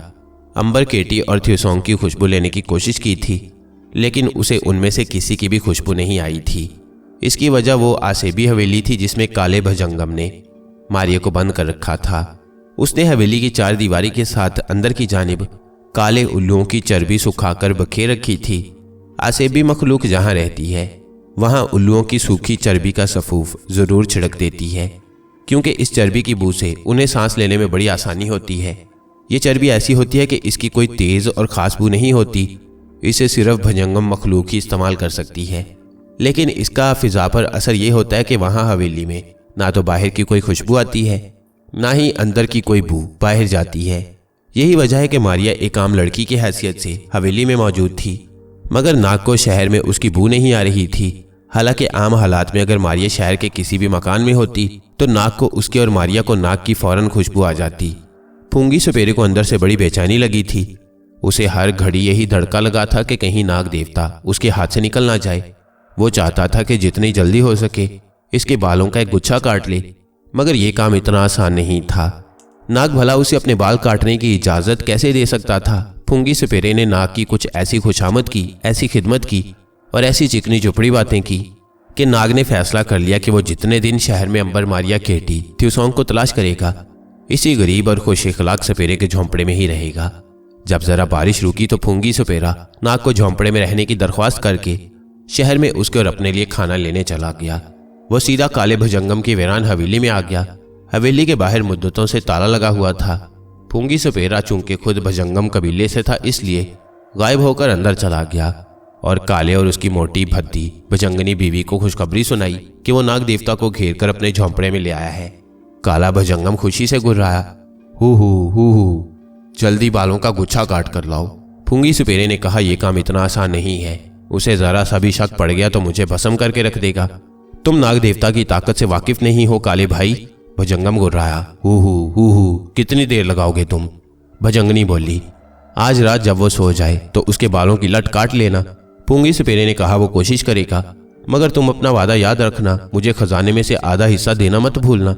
अंबर, केटी और थ्यूसोंग की खुशबू लेने की कोशिश की थी, लेकिन उसे उनमें से किसी की भी खुशबू नहीं आई थी। इसकी वजह वो आसेबी हवेली थी जिसमें काले भजंगम ने मारिया को बंद कर रखा था। उसने हवेली की चार दीवारी के साथ अंदर की जानिब काले उल्लुओं की चर्बी सुखाकर बखेर रखी थी। आसेबी मखलूक जहां रहती है वहां उल्लुओं की सूखी चर्बी का सफूफ जरूर छिड़क देती है, क्योंकि इस चर्बी की बू से उन्हें सांस लेने में बड़ी आसानी होती है। ये चर्बी ऐसी होती है कि इसकी कोई तेज और खास बू नहीं होती, इसे सिर्फ भजंगम मखलूक ही इस्तेमाल कर सकती है। लेकिन इसका फिजा पर असर ये होता है कि वहां हवेली में ना तो बाहर की कोई खुशबू आती है, ना ही अंदर की कोई बू बाहर जाती है। यही वजह है कि मारिया एक आम लड़की की हैसियत से हवेली में मौजूद थी, मगर नाग को शहर में उसकी बू नहीं आ रही थी। हालांकि आम हालात में अगर मारिया शहर के किसी भी मकान में होती तो नाग को उसके और मारिया को नाग की फौरन खुशबू आ जाती। पूंगी सुपेरे को अंदर से बड़ी बेचैनी लगी थी। उसे हर घड़ी यही धड़का लगा था कि कहीं नाग देवता उसके हाथ से निकल ना जाए। वो चाहता था कि जितनी जल्दी हो सके इसके बालों का एक गुच्छा काट ले, मगर यह काम इतना आसान नहीं था। नाग भला उसे अपने बाल काटने की इजाजत कैसे दे सकता था? पूंगी सुपेरे ने नाग की कुछ ऐसी खुशामद की, ऐसी खिदमत की और ऐसी चिकनी चुपड़ी बातें की कि नाग ने फैसला कर लिया कि वो जितने दिन शहर में अंबर, मारिया, केटी, थ्यूसोंग को तलाश करेगा इसी गरीब और खुश इखलाक सुपेरे के झोंपड़े में ही रहेगा। जब जरा बारिश रुकी तो पूंगी सुपेरा नाग को झोंपड़े में रहने की दरख्वास्त करके शहर में उसके और अपने लिए खाना लेने चला गया। वो सीधा काले भुजंगम की वीरान हवेली में आ गया। हवेली के बाहर मुद्दतों से ताला लगा हुआ था। फूंगी सपेरा चूंकि खुद भुजंगम कबीले से था, इसलिए गायब होकर अंदर चला गया और काले और उसकी मोटी भद्दी भुजंगनी बीवी को खुशखबरी सुनाई कि वो नाग देवता को घेर कर अपने झोंपड़े में ले आया है। काला भुजंगम खुशी से गुर्राया, हु, जल्दी बालों का गुच्छा काट कर लाओ। फूंगी सपेरे ने कहा, यह काम इतना आसान नहीं है, उसे जरा सा भी शक पड़ गया तो मुझे भस्म करके रख देगा। तुम नाग देवता की ताकत से वाकिफ नहीं हो काले भाई। भुजंगम गुर्राया, हु, कितनी देर लगाओगे तुम? भुजंगनी बोली, आज रात जब वो सो जाए तो उसके बालों की लट काट लेना। फूंगी सपेरे ने कहा, वो कोशिश करेगा, मगर तुम अपना वादा याद रखना, मुझे खजाने में से आधा हिस्सा देना मत भूलना।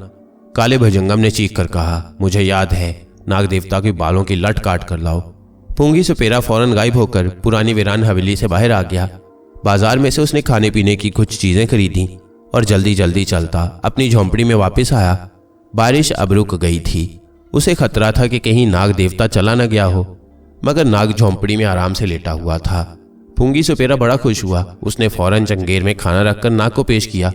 काले भुजंगम ने चीख कर कहा, मुझे याद है, नाग देवता के बालों की लट काट कर लाओ। फूंगी सपेरा फौरन गायब होकर पुरानी वीरान हवेली से बाहर आ गया। बाजार में से उसने खाने पीने की कुछ चीजें खरीदी और जल्दी जल्दी चलता अपनी झोंपड़ी में वापस आया। बारिश अब रुक गई थी। उसे खतरा था कि कहीं नाग देवता चला न गया हो, मगर नाग झोंपड़ी में आराम से लेटा हुआ था। फूंगी सपेरा बड़ा खुश हुआ। उसने फौरन चंगेर में खाना रखकर नाग को पेश किया।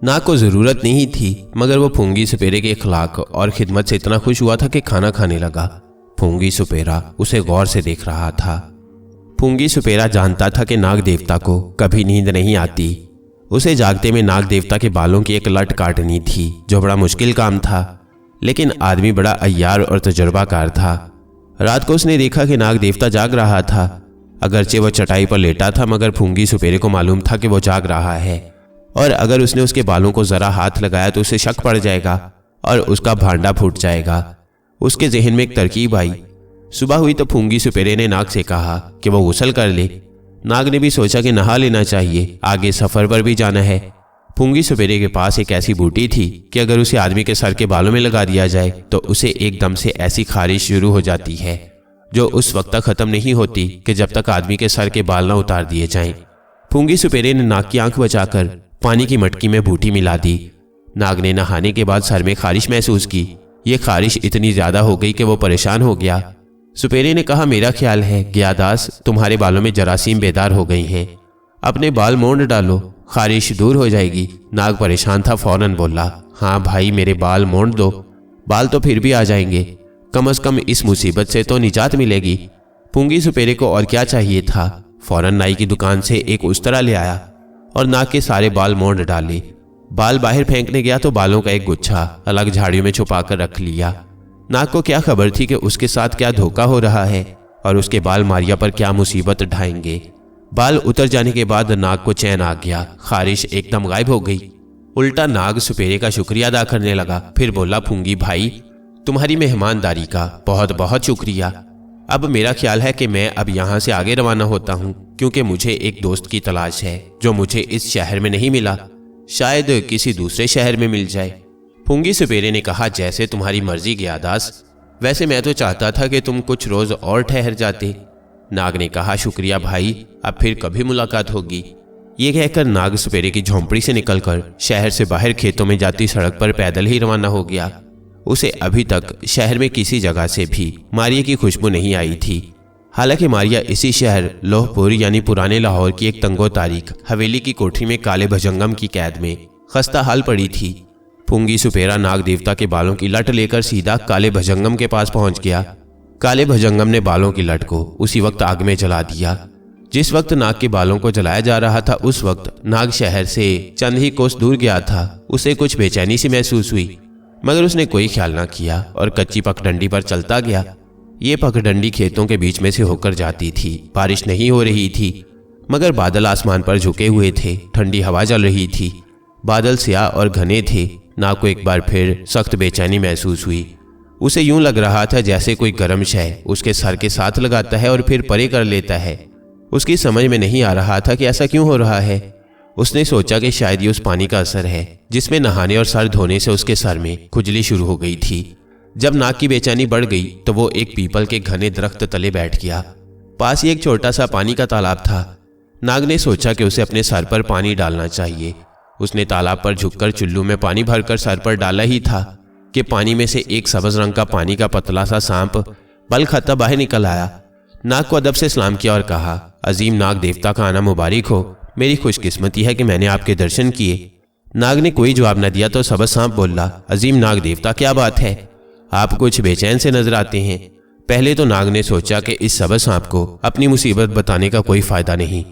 नाग को जरूरत नहीं थी, मगर वो फूंगी सपेरे के इखलाक और खिदमत से इतना खुश हुआ था कि खाना खाने लगा। फूंगी सपेरा उसे गौर से देख रहा था। फूंगी सपेरा जानता था कि नाग देवता को कभी नींद नहीं आती। उसे जागते में नाग देवता के बालों की एक लट काटनी थी, जो बड़ा मुश्किल काम था, लेकिन आदमी बड़ा अय्यार और तजुर्बाकार था। रात को उसने देखा कि नाग देवता जाग रहा था। अगरचे वह चटाई पर लेटा था, मगर फूंगी सपेरे को मालूम था कि वो जाग रहा है, और अगर उसने उसके बालों को जरा हाथ लगाया तो उसे शक पड़ जाएगा और उसका भांडा फूट जाएगा। उसके जहन में एक तरकीब आई। सुबह हुई तो फूंगी सपेरे ने नाग से कहा कि वो गुस्ल कर ले। नाग ने भी सोचा कि नहा लेना चाहिए, आगे सफर पर भी जाना है। फूंगी सपेरे के पास एक ऐसी बूटी थी कि अगर उसे आदमी के सर के बालों में लगा दिया जाए तो उसे एकदम से ऐसी खारिश शुरू हो जाती है, जो उस वक्त तक खत्म नहीं होती कि जब तक आदमी के सर के बाल न उतार दिए जाएं। फूंगी सपेरे ने नाग की आंख बचाकर पानी की मटकी में बूटी मिला दी। नाग ने नहाने के बाद सर में खारिश महसूस की। ये खारिश इतनी ज्यादा हो गई कि वो परेशान हो गया। सपेरे ने कहा, मेरा ख्याल है गयादास, तुम्हारे बालों में जरासीम बेदार हो गई हैं, अपने बाल मोड़ डालो, खारिश दूर हो जाएगी। नाग परेशान था, फौरन बोला, हाँ भाई, मेरे बाल मोड़ दो, बाल तो फिर भी आ जाएंगे, कम से कम इस मुसीबत से तो निजात मिलेगी। फूंगी सपेरे को और क्या चाहिए था, फौरन नाई की दुकान से एक उस्तरा ले आया और नाग के सारे बाल मोड़ डाले। बाल बाहर फेंकने गया तो बालों का एक गुच्छा अलग झाड़ियों में छुपा कर रख लिया। नाग को क्या खबर थी कि उसके साथ क्या धोखा हो रहा है और उसके बाल मारिया पर क्या मुसीबत ढाएंगे। बाल उतर जाने के बाद नाग को चैन आ गया, खारिश एकदम गायब हो गई। उल्टा नाग सपेरे का शुक्रिया अदा करने लगा। फिर बोला, फूंगी भाई, तुम्हारी मेहमानदारी का बहुत बहुत शुक्रिया। अब मेरा ख्याल है कि मैं अब यहाँ से आगे रवाना होता हूँ, क्योंकि मुझे एक दोस्त की तलाश है जो मुझे इस शहर में नहीं मिला, शायद किसी दूसरे शहर में मिल जाए। फूंगी सपेरे ने कहा, जैसे तुम्हारी मर्जी गयादास, वैसे मैं तो चाहता था कि तुम कुछ रोज और ठहर जाते। नाग ने कहा, शुक्रिया भाई, अब फिर कभी मुलाकात होगी। ये कहकर नाग सपेरे की झोंपड़ी से निकलकर शहर से बाहर खेतों में जाती सड़क पर पैदल ही रवाना हो गया। उसे अभी तक शहर में किसी जगह से भी मारिया की खुशबू नहीं आई थी। हालांकि मारिया इसी शहर लोहपुर यानी पुराने लाहौर की एक तंगो तारीख हवेली की कोठरी में काले भुजंगम की कैद में खस्ता हाल पड़ी थी। फूंगी सपेरा नाग देवता के बालों की लट लेकर सीधा काले भुजंगम के पास पहुंच गया। काले भुजंगम ने बालों की लट को उसी वक्त आग में जला दिया। जिस वक्त नाग के बालों को जलाया जा रहा था, उस वक्त नाग शहर से चंद ही कोस दूर गया था। उसे कुछ बेचैनी सी महसूस हुई, मगर उसने कोई ख्याल ना किया और कच्ची पगडंडी पर चलता गया। ये पगडंडी खेतों के बीच में से होकर जाती थी। बारिश नहीं हो रही थी, मगर बादल आसमान पर झुके हुए थे। ठंडी हवा चल रही थी। बादल स्याह और घने थे। नाग को एक बार फिर सख्त बेचैनी महसूस हुई। उसे यूं लग रहा था जैसे कोई गर्म शय उसके सर के साथ लगाता है और फिर परे कर लेता है। उसकी समझ में नहीं आ रहा था कि ऐसा क्यों हो रहा है। उसने सोचा कि शायद ये उस पानी का असर है जिसमें नहाने और सर धोने से उसके सर में खुजली शुरू हो गई थी। जब नाग की बेचैनी बढ़ गई तो वो एक पीपल के घने दरख्त तले बैठ गया। पास ही एक छोटा सा पानी का तालाब था। नाग ने सोचा कि उसे अपने सर पर पानी डालना चाहिए। उसने तालाब पर झुककर चुल्लू में पानी भरकर सर पर डाला ही था कि पानी में से एक सब्ज रंग का पानी का पतला सा सांप बल खाता बाहर निकल आया। नाग को अदब से सलाम किया और कहा, अजीम नाग देवता का आना मुबारक हो, मेरी खुशकिस्मती है कि मैंने आपके दर्शन किए। नाग ने कोई जवाब न दिया तो सबज सांप बोला, अजीम नाग देवता, क्या बात है? आप कुछ बेचैन से नजर आते हैं। पहले तो नाग ने सोचा कि इस सबज सांप को अपनी मुसीबत बताने का कोई फायदा नहीं।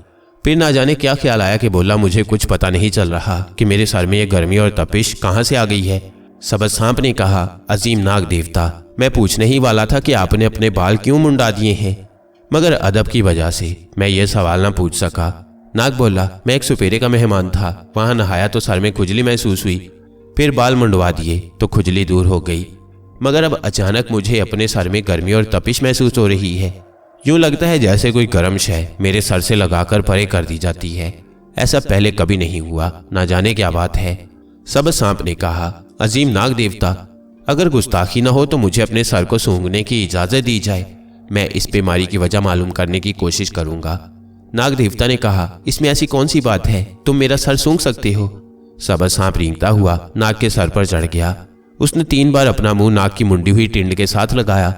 फिर ना जाने क्या ख्याल आया कि बोला, मुझे कुछ पता नहीं चल रहा कि मेरे सर में ये गर्मी और तपिश कहाँ से आ गई है। सबज सांप ने कहा, अजीम नाग देवता, मैं पूछने ही वाला था कि आपने अपने बाल क्यों मुंडा दिए हैं, मगर अदब की वजह से मैं ये सवाल ना पूछ सका। नाग बोला, मैं एक सुपेरे का मेहमान था, वहां नहाया तो सर में खुजली महसूस हुई, फिर बाल मुंडवा दिए तो खुजली दूर हो गई, मगर अब अचानक मुझे अपने सर में गर्मी और तपिश महसूस हो रही है। यूं लगता है जैसे कोई गर्म शय मेरे सर से लगाकर परे कर दी जाती है। ऐसा पहले कभी नहीं हुआ, ना जाने क्या बात है। सबज सांप ने कहा, अजीम नाग देवता, अगर गुस्ताखी न हो तो मुझे अपने सर को सूंघने की इजाजत दी जाए, मैं इस बीमारी की वजह मालूम करने की कोशिश करूंगा। नाग देवता ने कहा, इसमें ऐसी कौन सी बात है, तुम मेरा सर सूंघ सकते हो। सबज सांप रेंगता हुआ नाग के सर पर चढ़ गया। उसने 3 बार अपना मुंह नाग की मुंडी हुई टिंड के साथ लगाया,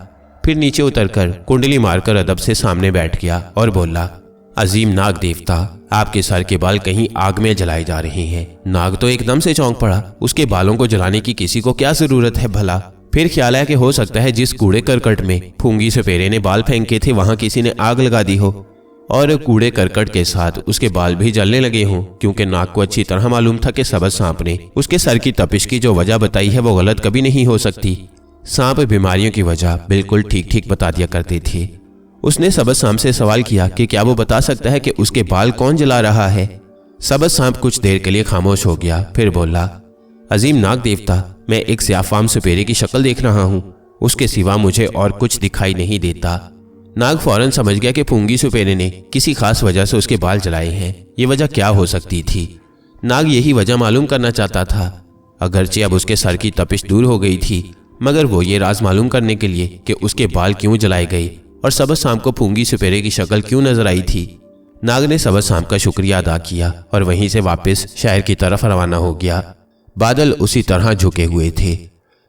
फिर नीचे उतरकर कुंडली मारकर अदब से सामने बैठ गया और बोला, अजीम नाग देवता, आपके सर के बाल कहीं आग में जलाए जा रहे हैं। नाग तो एकदम से चौंक पड़ा, उसके बालों को जलाने की किसी को क्या जरूरत है भला। फिर ख्याल आया कि हो सकता है जिस कूड़े करकट में फूंगी सुपेरे ने बाल फेंके थे वहां किसी ने आग लगा दी हो और कूड़े करकट के साथ उसके बाल भी जलने लगे हों, क्योंकि नाग को अच्छी तरह मालूम था कि सबज सांप ने उसके सर की तपिश की जो वजह बताई है वो गलत कभी नहीं हो सकती। सांप बीमारियों की वजह बिल्कुल ठीक ठीक बता दिया करते थे। उसने सबज सांप से सवाल किया कि क्या वो बता सकता है कि उसके बाल कौन जला रहा है। सबज सांप कुछ देर के लिए खामोश हो गया, फिर बोला, अजीम नाग देवता, मैं एक स्याफाम सुपेरे की शक्ल देख रहा हूँ, उसके सिवा मुझे और कुछ दिखाई नहीं देता। नाग फौरन समझ गया कि फूंगी सुपेरे ने किसी खास वजह से उसके बाल जलाए हैं। ये वजह क्या हो सकती थी? नाग यही वजह मालूम करना चाहता था। अगरचे अब उसके सर की तपिश दूर हो गई थी, मगर वो ये राज मालूम करने के लिए कि उसके बाल क्यों जलाए गए और सबज सांप को फूंगी सुपेरे की शक्ल क्यों नजर आई थी। नाग ने सबज सांप का शुक्रिया अदा किया और वहीं से वापस शहर की तरफ रवाना हो गया। बादल उसी तरह झुके हुए थे।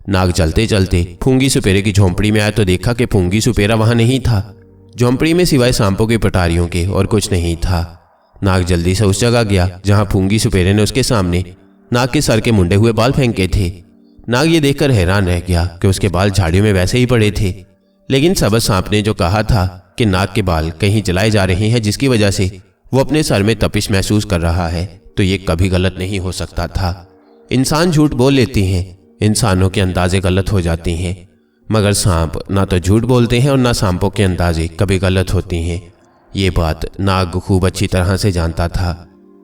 नाग चलते चलते फूंगी सुपेरे की झोंपड़ी में आया तो देखा कि फूंगी सुपेरा वहां नहीं था। झोंपड़ी में सिवाय सांपों की पटारियों के और कुछ नहीं था। नाग जल्दी से उस जगह गया जहां फूंगी सुपेरे ने उसके सामने नाग के सर के मुंडे हुए बाल फेंके थे। नाग ये देखकर हैरान रह गया कि उसके बाल झाड़ियों में वैसे ही पड़े थे, लेकिन सबज सांप ने जो कहा था कि नाग के बाल कहीं जलाए जा रहे हैं जिसकी वजह से वो अपने सर में तपिश महसूस कर रहा है, तो ये कभी गलत नहीं हो सकता था। इंसान झूठ बोल लेते हैं, इंसानों के अंदाजे गलत हो जाते हैं, मगर सांप ना तो झूठ बोलते हैं और ना सांपों के अंदाजे कभी गलत होते हैं। ये बात नाग खूब अच्छी तरह से जानता था।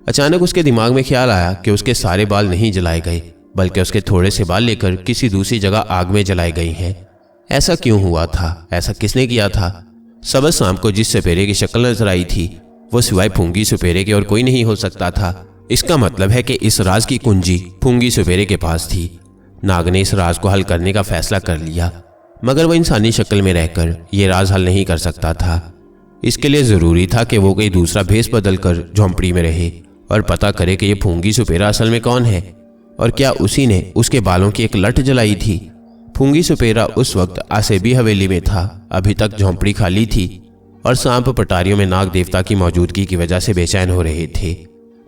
अचानक उसके दिमाग में ख्याल आया कि उसके सारे बाल नहीं जलाए गए, बल्कि उसके थोड़े से बाल लेकर किसी दूसरी जगह आग में जलाए गए हैं। ऐसा क्यों हुआ था? ऐसा किसने किया था? सबज सांप को जिस सुपेरे की शक्ल नजर आई थी वो सिवाय फूंगी सुपेरे के और कोई नहीं हो सकता था। इसका मतलब है कि इस राज की कुंजी फूंगी सुपेरे के पास थी। नाग ने इस राज को हल करने का फैसला कर लिया, मगर वह इंसानी शक्ल में रहकर ये राज हल नहीं कर सकता था। इसके लिए जरूरी था कि वो कोई दूसरा भेष बदल कर झोंपड़ी में रहे और पता करे कि ये फूंगी सुपेरा असल में कौन है और क्या उसी ने उसके बालों की एक लठ जलाई थी। फूंगी सुपेरा उस वक्त आसेबी हवेली में था। अभी तक झोंपड़ी खाली थी और सांप पटारियों में नाग देवता की मौजूदगी की वजह से बेचैन हो रहे थे।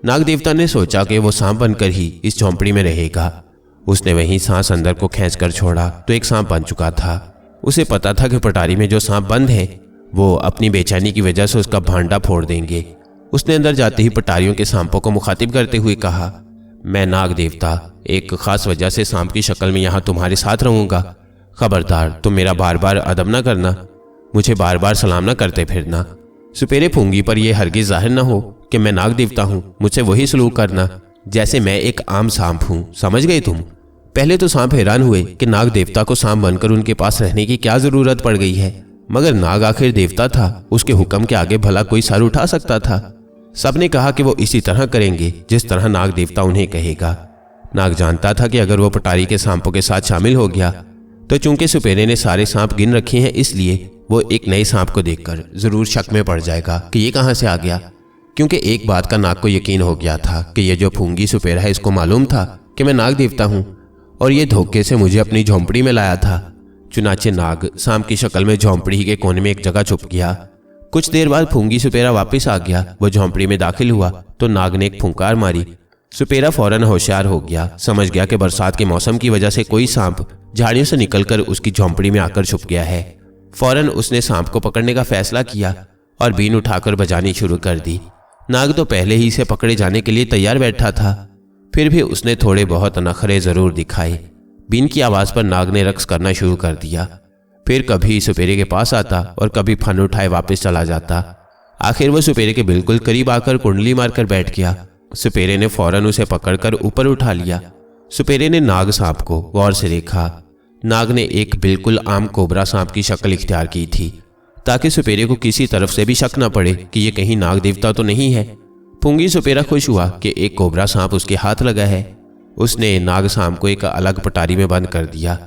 नाग देवता ने सोचा कि वो सांप बनकर ही इस झोंपड़ी में रहेगा। उसने वहीं सांस अंदर को खींचकर छोड़ा तो एक सांप बन चुका था। उसे पता था कि पटारी में जो सांप बंद है वो अपनी बेचैनी की वजह से उसका भांडा फोड़ देंगे। उसने अंदर जाते ही पटारियों के सांपों को मुखातिब करते हुए कहा, मैं नाग देवता एक खास वजह से सांप की शक्ल में यहाँ तुम्हारे साथ रहूंगा। खबरदार तुम मेरा बार बार अदब न करना, मुझे बार बार सलाम न करते फिरना। सुपेरे फूंगी पर यह हरगिज जाहिर न हो कि मैं नाग देवता हूँ। मुझसे वही सलूक करना जैसे मैं एक आम सांप हूँ, समझ गए तुम? पहले तो सांप हैरान हुए कि नाग देवता को सांप बनकर उनके पास रहने की क्या जरूरत पड़ गई है, मगर नाग आखिर देवता था, उसके हुक्म के आगे भला कोई सर उठा सकता था। सबने कहा कि वो इसी तरह करेंगे जिस तरह नाग देवता उन्हें कहेगा। नाग जानता था कि अगर वो पटारी के सांपों के साथ शामिल हो गया तो चूंकि सुपेरे ने सारे सांप गिन रखे हैं, इसलिए वो एक नए सांप को देखकर जरूर शक में पड़ जाएगा कि ये कहाँ से आ गया। क्योंकि एक बात का नाग को यकीन हो गया था कि ये जो फूंगी सुपेरा है इसको मालूम था कि मैं नाग देवता हूँ और ये धोखे से मुझे अपनी झोंपड़ी में लाया था। चुनाचे नाग सांप की शक्ल में झोंपड़ी के कोने में एक जगह छुप गया। कुछ देर बाद फूंगी सुपेरा वापस आ गया। वो झोंपड़ी में दाखिल हुआ तो नाग ने एक फुंकार मारी। सुपेरा फौरन होशियार हो गया, समझ गया कि बरसात के मौसम की वजह से कोई सांप झाड़ियों से निकलकर उसकी झोंपड़ी में आकर छुप गया है। फौरन उसने सांप को पकड़ने का फैसला किया और बीन उठाकर बजानी शुरू कर दी। नाग तो पहले ही से पकड़े जाने के लिए तैयार बैठा था, फिर भी उसने थोड़े बहुत नखरे जरूर दिखाए। बीन की आवाज पर नाग ने रक्स करना शुरू कर दिया। फिर कभी सुपेरे के पास आता और कभी फन उठाए वापस चला जाता। आखिर वो सुपेरे के बिल्कुल करीब आकर कुंडली मारकर बैठ गया। सुपेरे ने फौरन उसे पकड़कर ऊपर उठा लिया। सुपेरे ने नाग सांप को गौर से देखा। नाग ने एक बिल्कुल आम कोबरा सांप की शक्ल इख्तियार की थी, ताकि सुपेरे को किसी तरफ से भी शक न पड़े कि ये कहीं नाग देवता तो नहीं है। फूंगी सुपेरा खुश हुआ कि एक कोबरा सांप उसके हाथ लगा है। उसने नाग सांप को एक अलग पटारी में बंद कर दिया।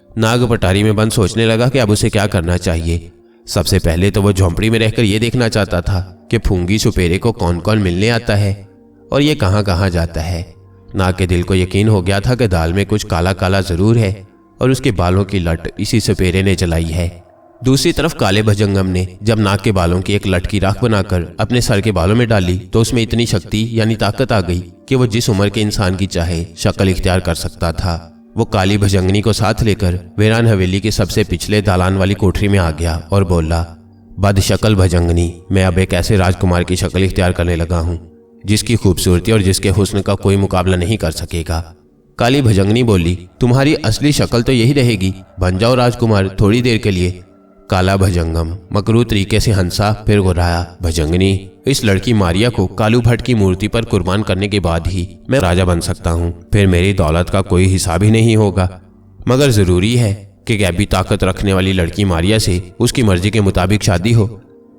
नाग पटारी में बंद सोचने लगा कि अब उसे क्या करना चाहिए। सबसे पहले तो वो झोंपड़ी में रहकर यह देखना चाहता था कि फूंगी सुपेरे को कौन कौन मिलने आता है और ये कहाँ कहाँ जाता है। नाग के दिल को यकीन हो गया था कि दाल में कुछ काला काला जरूर है और उसके बालों की लट इसी सुपेरे ने जलाई है। दूसरी तरफ काले भजंगम ने जब नाग के बालों की एक लट की राख बनाकर अपने सर के बालों में डाली तो उसमें इतनी शक्ति यानी ताकत आ गई कि वो जिस उम्र के इंसान की चाहे शक्ल इख्तियार कर सकता था। वो काली भजंगनी को साथ लेकर वीरान हवेली के सबसे पिछले दालान वाली कोठरी में आ गया और बोला, बदशक्ल भजंगनी, मैं अब एक ऐसे राजकुमार की शक्ल इख्तियार करने लगा हूँ जिसकी खूबसूरती और जिसके हुस्न का कोई मुकाबला नहीं कर सकेगा। काली भजंगनी बोली, तुम्हारी असली शक्ल तो यही रहेगी, बन जाओ राजकुमार थोड़ी देर के लिए। काला भजंगम मकरू तरीके से हंसा, फिर गुर्राया, भजंगनी, इस लड़की मारिया को कालू भट्ट की मूर्ति पर कुर्बान करने के बाद ही मैं राजा बन सकता हूँ, फिर मेरी दौलत का कोई हिसाब ही नहीं होगा। मगर जरूरी है कि गैबी ताकत रखने वाली लड़की मारिया से उसकी मर्जी के मुताबिक शादी हो,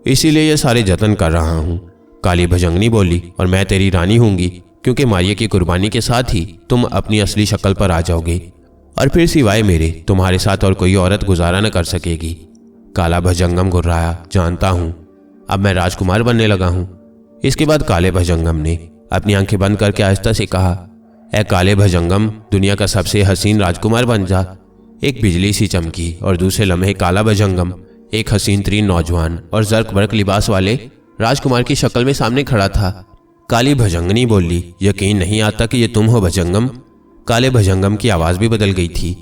इसीलिए ये सारे जतन कर रहा हूँ। काली भजंगनी बोली, और मैं तेरी रानी होंगी क्योंकि मारिया की कुर्बानी के साथ ही तुम अपनी असली शक्ल पर आ जाओगे और फिर सिवाय मेरे तुम्हारे साथ और कोई औरत गुजारा न कर सकेगी। काला भजंगम गुर्राया, जानता हूं, अब मैं राजकुमार बनने लगा हूं। इसके बाद काले भजंगम ने अपनी आंखें बंद करके आहिस्ता से कहा, ऐ काले भजंगम, दुनिया का सबसे हसीन राजकुमार बन जा। एक बिजली सी चमकी और दूसरे लम्हे काला भजंगम एक हसीन तरीन नौजवान और जर्क बर्क लिबास वाले राजकुमार की शक्ल में सामने खड़ा था। काली भजंगनी बोली, यकीन नहीं आता कि ये तुम हो भजंगम। काले भजंगम की आवाज भी बदल गई थी।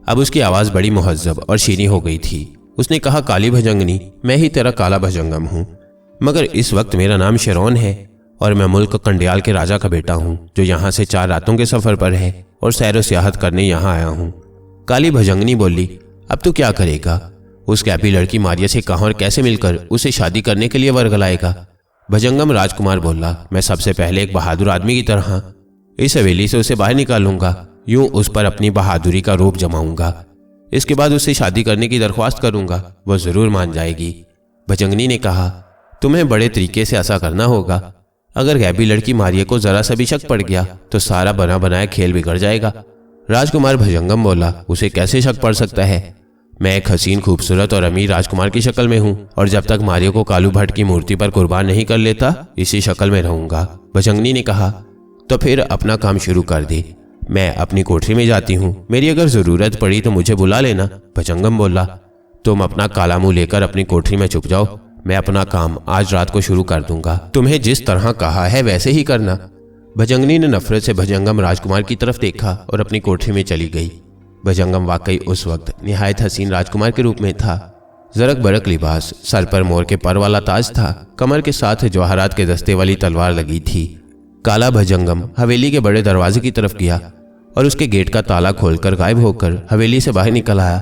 अब उसकी आवाज बड़ी मुहज्जब और शीनी हो गई थी। उसने कहा, काली भजंगनी, मैं ही तेरा काला भजंगम हूँ, मगर इस वक्त मेरा नाम शेरोन है और मैं मुल्क कंडियाल के राजा का बेटा हूँ जो यहाँ से 4 रातों के सफर पर है और सैर सियाहत करने यहाँ आया हूँ। काली भजंगनी बोली, अब तू क्या करेगा? उस कैपी लड़की मारिया से कहाँ और कैसे मिलकर उसे शादी करने के लिए वर्गलाएगा? भजंगम राजकुमार बोला, मैं सबसे पहले एक बहादुर आदमी की तरह इस हवेली से उसे बाहर निकालूंगा, यूं उस पर अपनी बहादुरी का रूप जमाऊंगा। इसके बाद उससे शादी करने की दरख्वास्त करूंगा, वो जरूर मान जाएगी। भजंगनी ने कहा, तुम्हें बड़े तरीके से ऐसा करना होगा। अगर गैबी लड़की मारिया को जरा सा भी शक पड़ गया तो सारा बना बनाया खेल बिगड़ जाएगा। राजकुमार भजंगम बोला, उसे कैसे शक पड़ सकता है? मैं एक हसीन खूबसूरत और अमीर राजकुमार की शक्ल में हूँ और जब तक मारिया को कालू भट्ट की मूर्ति पर कुर्बान नहीं कर लेता इसी शक्ल में रहूंगा। भजंगनी ने कहा, तो फिर अपना काम शुरू कर दे, मैं अपनी कोठरी में जाती हूँ, मेरी अगर जरूरत पड़ी तो मुझे बुला लेना। भजंगम बोला, तुम अपना काला मुंह लेकर अपनी कोठरी में छुप जाओ, मैं अपना काम आज रात को शुरू कर दूंगा, तुम्हें जिस तरह कहा है वैसे ही करना। भजंगनी ने नफरत से भजंगम राजकुमार की तरफ देखा और अपनी कोठरी में चली गई। भजंगम वाकई उस वक्त निहायत हसीन राजकुमार के रूप में था। जरक बरक लिबास, सर पर मोर के पर वाला ताज था, कमर के साथ जवाहरात के दस्ते वाली तलवार लगी थी। काला भजंगम हवेली के बड़े दरवाजे की तरफ गया और उसके गेट का ताला खोलकर गायब होकर हवेली से बाहर निकल आया।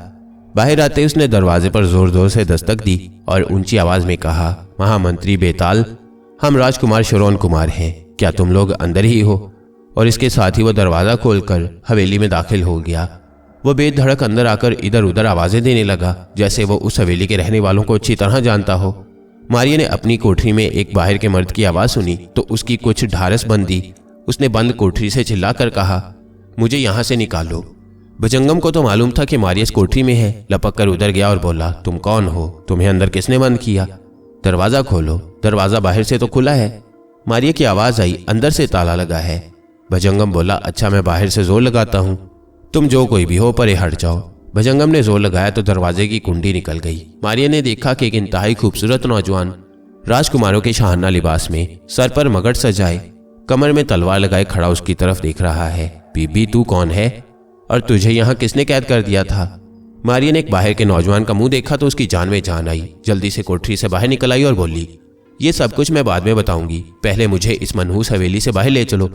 बाहर आते उसने दरवाजे पर जोर जोर से दस्तक दी और ऊंची आवाज में कहा, महामंत्री बेताल, हम राजकुमार शेरोन कुमार हैं, क्या तुम लोग अंदर ही हो? और इसके साथ ही वो दरवाजा खोलकर हवेली में दाखिल हो गया। वो बेधड़क अंदर आकर इधर उधर आवाजें देने लगा जैसे वो उस हवेली के रहने वालों को अच्छी तरह जानता हो। मारिया ने अपनी कोठरी में एक बाहर के मर्द की आवाज सुनी तो उसकी कुछ ढारस बंदी। उसने बंद कोठरी से चिल्लाकर कहा, मुझे यहाँ से निकालो। भजंगम को तो मालूम था कि मारिया इस कोठरी में है, लपक कर उधर गया और बोला, तुम कौन हो? तुम्हें अंदर किसने बंद किया? दरवाजा खोलो। दरवाजा बाहर से तो खुला है। मारिया की आवाज आई, अंदर से ताला लगा है। भजंगम बोला, अच्छा मैं बाहर से जोर लगाता हूँ, तुम जो कोई भी हो परे हट जाओ। भजंगम ने जोर लगाया तो दरवाजे की कुंडी निकल गई। मारिया ने देखा कि एक इंतहाई खूबसूरत नौजवान राजकुमारों के शाहाना लिबास में, सर पर मगड़ सजाए, कमर में तलवार लगाए खड़ा उसकी तरफ देख रहा है। बीबी तू कौन है और तुझे यहाँ किसने कैद कर दिया था? मारिया ने एक बाहर के नौजवान का मुंह देखा तो उसकी जान में जान आई। जल्दी से कोठरी से बाहर निकल आई और बोली, ये सब कुछ मैं बाद में बताऊंगी, पहले मुझे इस मनहूस हवेली से बाहर ले चलो।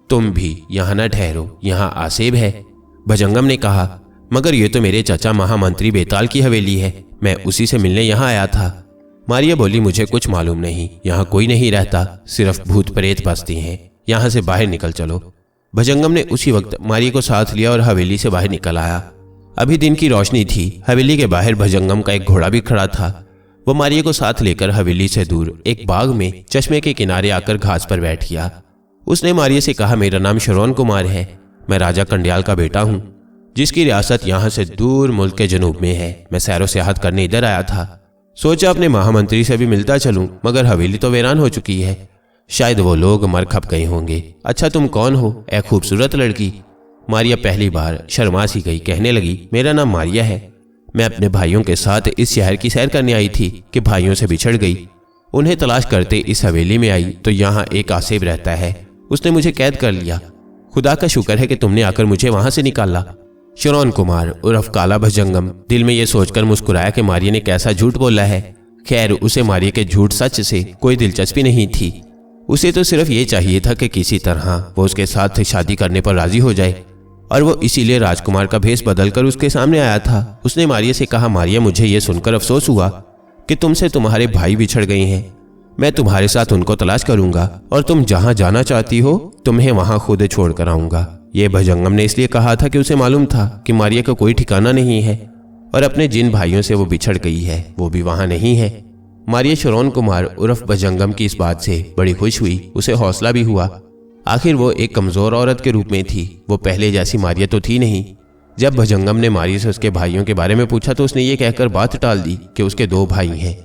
तुम भी यहाँ न ठहरो, यहाँ आसेब है। भजंगम ने कहा, मगर ये तो मेरे चाचा महामंत्री बेताल की हवेली है, मैं उसी से मिलने यहाँ आया था। मारिया बोली, मुझे कुछ मालूम नहीं, यहाँ कोई नहीं रहता, सिर्फ भूत प्रेत बसती हैं, यहाँ से बाहर निकल चलो। भजंगम ने उसी वक्त मारिया को साथ लिया और हवेली से बाहर निकल आया। अभी दिन की रोशनी थी। हवेली के बाहर भजंगम का एक घोड़ा भी खड़ा था। वो मारिया को साथ लेकर हवेली से दूर एक बाग में चश्मे के किनारे आकर घास पर बैठ गया। उसने मारिया से कहा, मेरा नाम श्रवण कुमार है, मैं राजा कंडियाल का बेटा हूँ, जिसकी रियासत यहाँ से दूर मुल्क के जनूब में है। मैं सैरो सियाहत करने इधर आया था, सोचा अपने महामंत्री से भी मिलता चलूं, मगर हवेली तो वीरान हो चुकी है, शायद वो लोग मर खप गए होंगे। अच्छा तुम कौन हो ए खूबसूरत लड़की? मारिया पहली बार शर्मा सी गई, कहने लगी, मेरा नाम मारिया है, मैं अपने भाइयों के साथ इस शहर की सैर करने आई थी कि भाइयों से बिछड़ गई। उन्हें तलाश करते इस हवेली में आई तो यहाँ एक आसेब रहता है, उसने मुझे कैद कर लिया। खुदा का शुक्र है कि तुमने आकर मुझे वहां से निकाला। श्रवण कुमार उर्फ काला भजंगम दिल में यह सोचकर मुस्कुराया कि मारिया ने कैसा झूठ बोला है। खैर उसे मारिया के झूठ सच से कोई दिलचस्पी नहीं थी। उसे तो सिर्फ ये चाहिए था कि किसी तरह वो उसके साथ शादी करने पर राजी हो जाए, और वो इसीलिए राजकुमार का भेष बदलकर उसके सामने आया था। उसने मारिया से कहा, मारिया मुझे ये सुनकर अफसोस हुआ कि तुमसे तुम्हारे भाई बिछड़ गए हैं। मैं तुम्हारे साथ उनको तलाश करूंगा और तुम जहां जाना चाहती हो तुम्हें वहां खुद छोड़ कर आऊंगा। ये भजंगम ने इसलिए कहा था कि उसे मालूम था कि मारिया का कोई ठिकाना नहीं है और अपने जिन भाइयों से वो बिछड़ गई है वो भी वहां नहीं है। मारिया श्रवण कुमार उर्फ भजंगम की इस बात से बड़ी खुश हुई, उसे हौसला भी हुआ। आखिर वो एक कमजोर औरत के रूप में थी, वो पहले जैसी मारिया तो थी नहीं। जब भजंगम ने मारिया से उसके भाइयों के बारे में पूछा तो उसने ये कहकर बात टाल दी कि उसके 2 भाई हैं।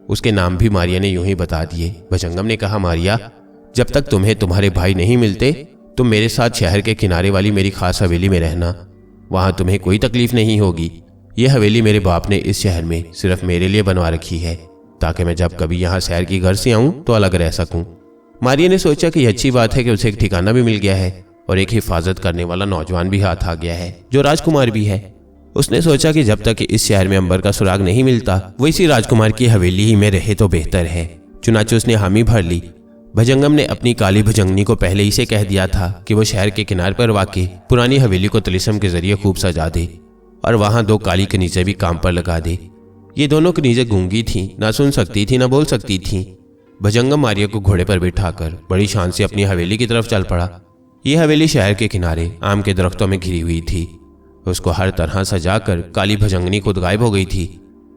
उसके नाम भी मारिया ने यूं ही बता दिए। भजंगम ने कहा, मारिया जब तक तुम्हें तुम्हारे भाई नहीं मिलते तुम मेरे साथ शहर के किनारे वाली मेरी खास हवेली में रहना, वहां तुम्हें कोई तकलीफ नहीं होगी। यह हवेली मेरे बाप ने इस शहर में सिर्फ मेरे लिए बनवा रखी है ताकि मैं जब कभी यहाँ शहर की घर से आऊं तो अलग रह सकूं। मारिया ने सोचा कि अच्छी बात है कि उसे एक ठिकाना भी मिल गया है और एक हिफाजत करने वाला नौजवान भी हाथ आ गया है जो राजकुमार भी है। उसने सोचा कि जब तक इस शहर में अंबर का सुराग नहीं मिलता वो इसी राजकुमार की हवेली ही में रहे तो बेहतर है। चुनाचे उसने हामी भर ली। भजंगम ने अपनी काली भुजंगनी को पहले ही से कह दिया था कि वो शहर के किनारे पर वाक़ पुरानी हवेली को तिलिस्म के जरिए खूब सजा दे और वहां 2 काली कनीजें भी काम पर लगा दे। ये दोनों कनीजें गूंगी थीं, ना सुन सकती थी ना बोल सकती थीं। भजंगम मारिया को घोड़े पर बिठाकर बड़ी शान से अपनी हवेली की तरफ चल पड़ा। ये हवेली शहर के किनारे आम के दरख्तों में घिरी हुई थी। उसको हर तरह सजाकर काली भजंगनी खुद गायब हो गई थी।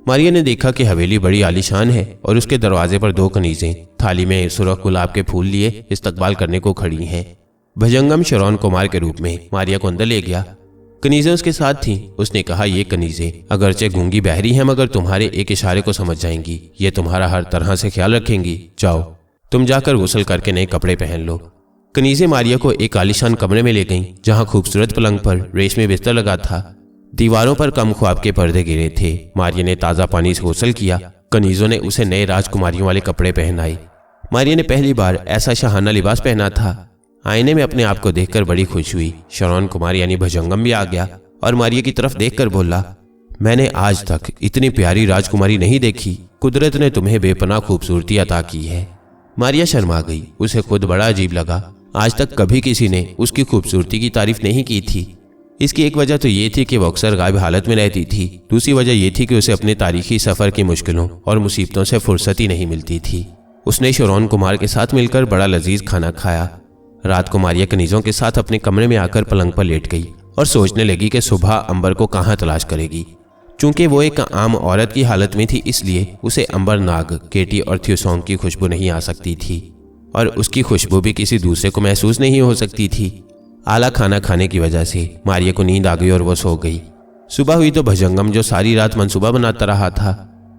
मारिया ने देखा कि हवेली बड़ी आलीशान है और उसके दरवाजे पर 2 कनीजें थाली में सुर्ख गुलाब के फूल लिए इस्तकबाल करने को खड़ी हैं। भजंगम श्रवण कुमार के रूप में मारिया को अंदर ले गया। कनीजें उसके साथ थीं। उसने कहा, ये कनीजें अगरचे गूंगी बहरी हैं मगर तुम्हारे एक इशारे को समझ जाएंगी। ये तुम्हारा हर तरह से ख्याल रखेंगी। जाओ तुम जाकर गुस्ल करके नए कपड़े पहन लो। कनीजें मारिया को एक आलीशान कमरे में ले गईं जहां खूबसूरत पलंग पर रेशमी बिस्तर लगा था। दीवारों पर कम ख्वाब के पर्दे गिरे थे। मारिया ने ताज़ा पानी से गुस्ल किया। कनीजों ने उसे नए राजकुमारियों वाले कपड़े पहनाए। मारिया ने पहली बार ऐसा शाहाना लिबास पहना था। आईने में अपने आप को देखकर बड़ी खुश हुई। श्रवण कुमार यानी भजंगम भी आ गया और मारिया की तरफ देखकर बोला, मैंने आज तक इतनी प्यारी राजकुमारी नहीं देखी। कुदरत ने तुम्हें बेपनाह खूबसूरती अता की है। मारिया शर्मा गई। उसे खुद बड़ा अजीब लगा। आज तक कभी किसी ने उसकी खूबसूरती की तारीफ नहीं की थी। इसकी एक वजह तो ये थी कि वो अक्सर गायब हालत में रहती थी। दूसरी वजह यह थी कि उसे अपने तारीखी सफ़र की मुश्किलों और मुसीबतों से फुर्सत ही नहीं मिलती थी। उसने श्रवण कुमार के साथ मिलकर बड़ा लजीज खाना खाया। रात को मारिया कनीजों के साथ अपने कमरे में आकर पलंग पर लेट गई और सोचने लगी कि सुबह अंबर को कहाँ तलाश करेगी। चूंकि वो एक आम औरत की हालत में थी इसलिए उसे अंबर, नाग, केटी और थ्यूसोंग की खुशबू नहीं आ सकती थी और उसकी खुशबू भी किसी दूसरे को महसूस नहीं हो सकती थी। आला खाना खाने की वजह से मारिया को नींद आ गई और वो सो गई। सुबह हुई तो भजंगम जो सारी रात मंसूबा बनाता रहा था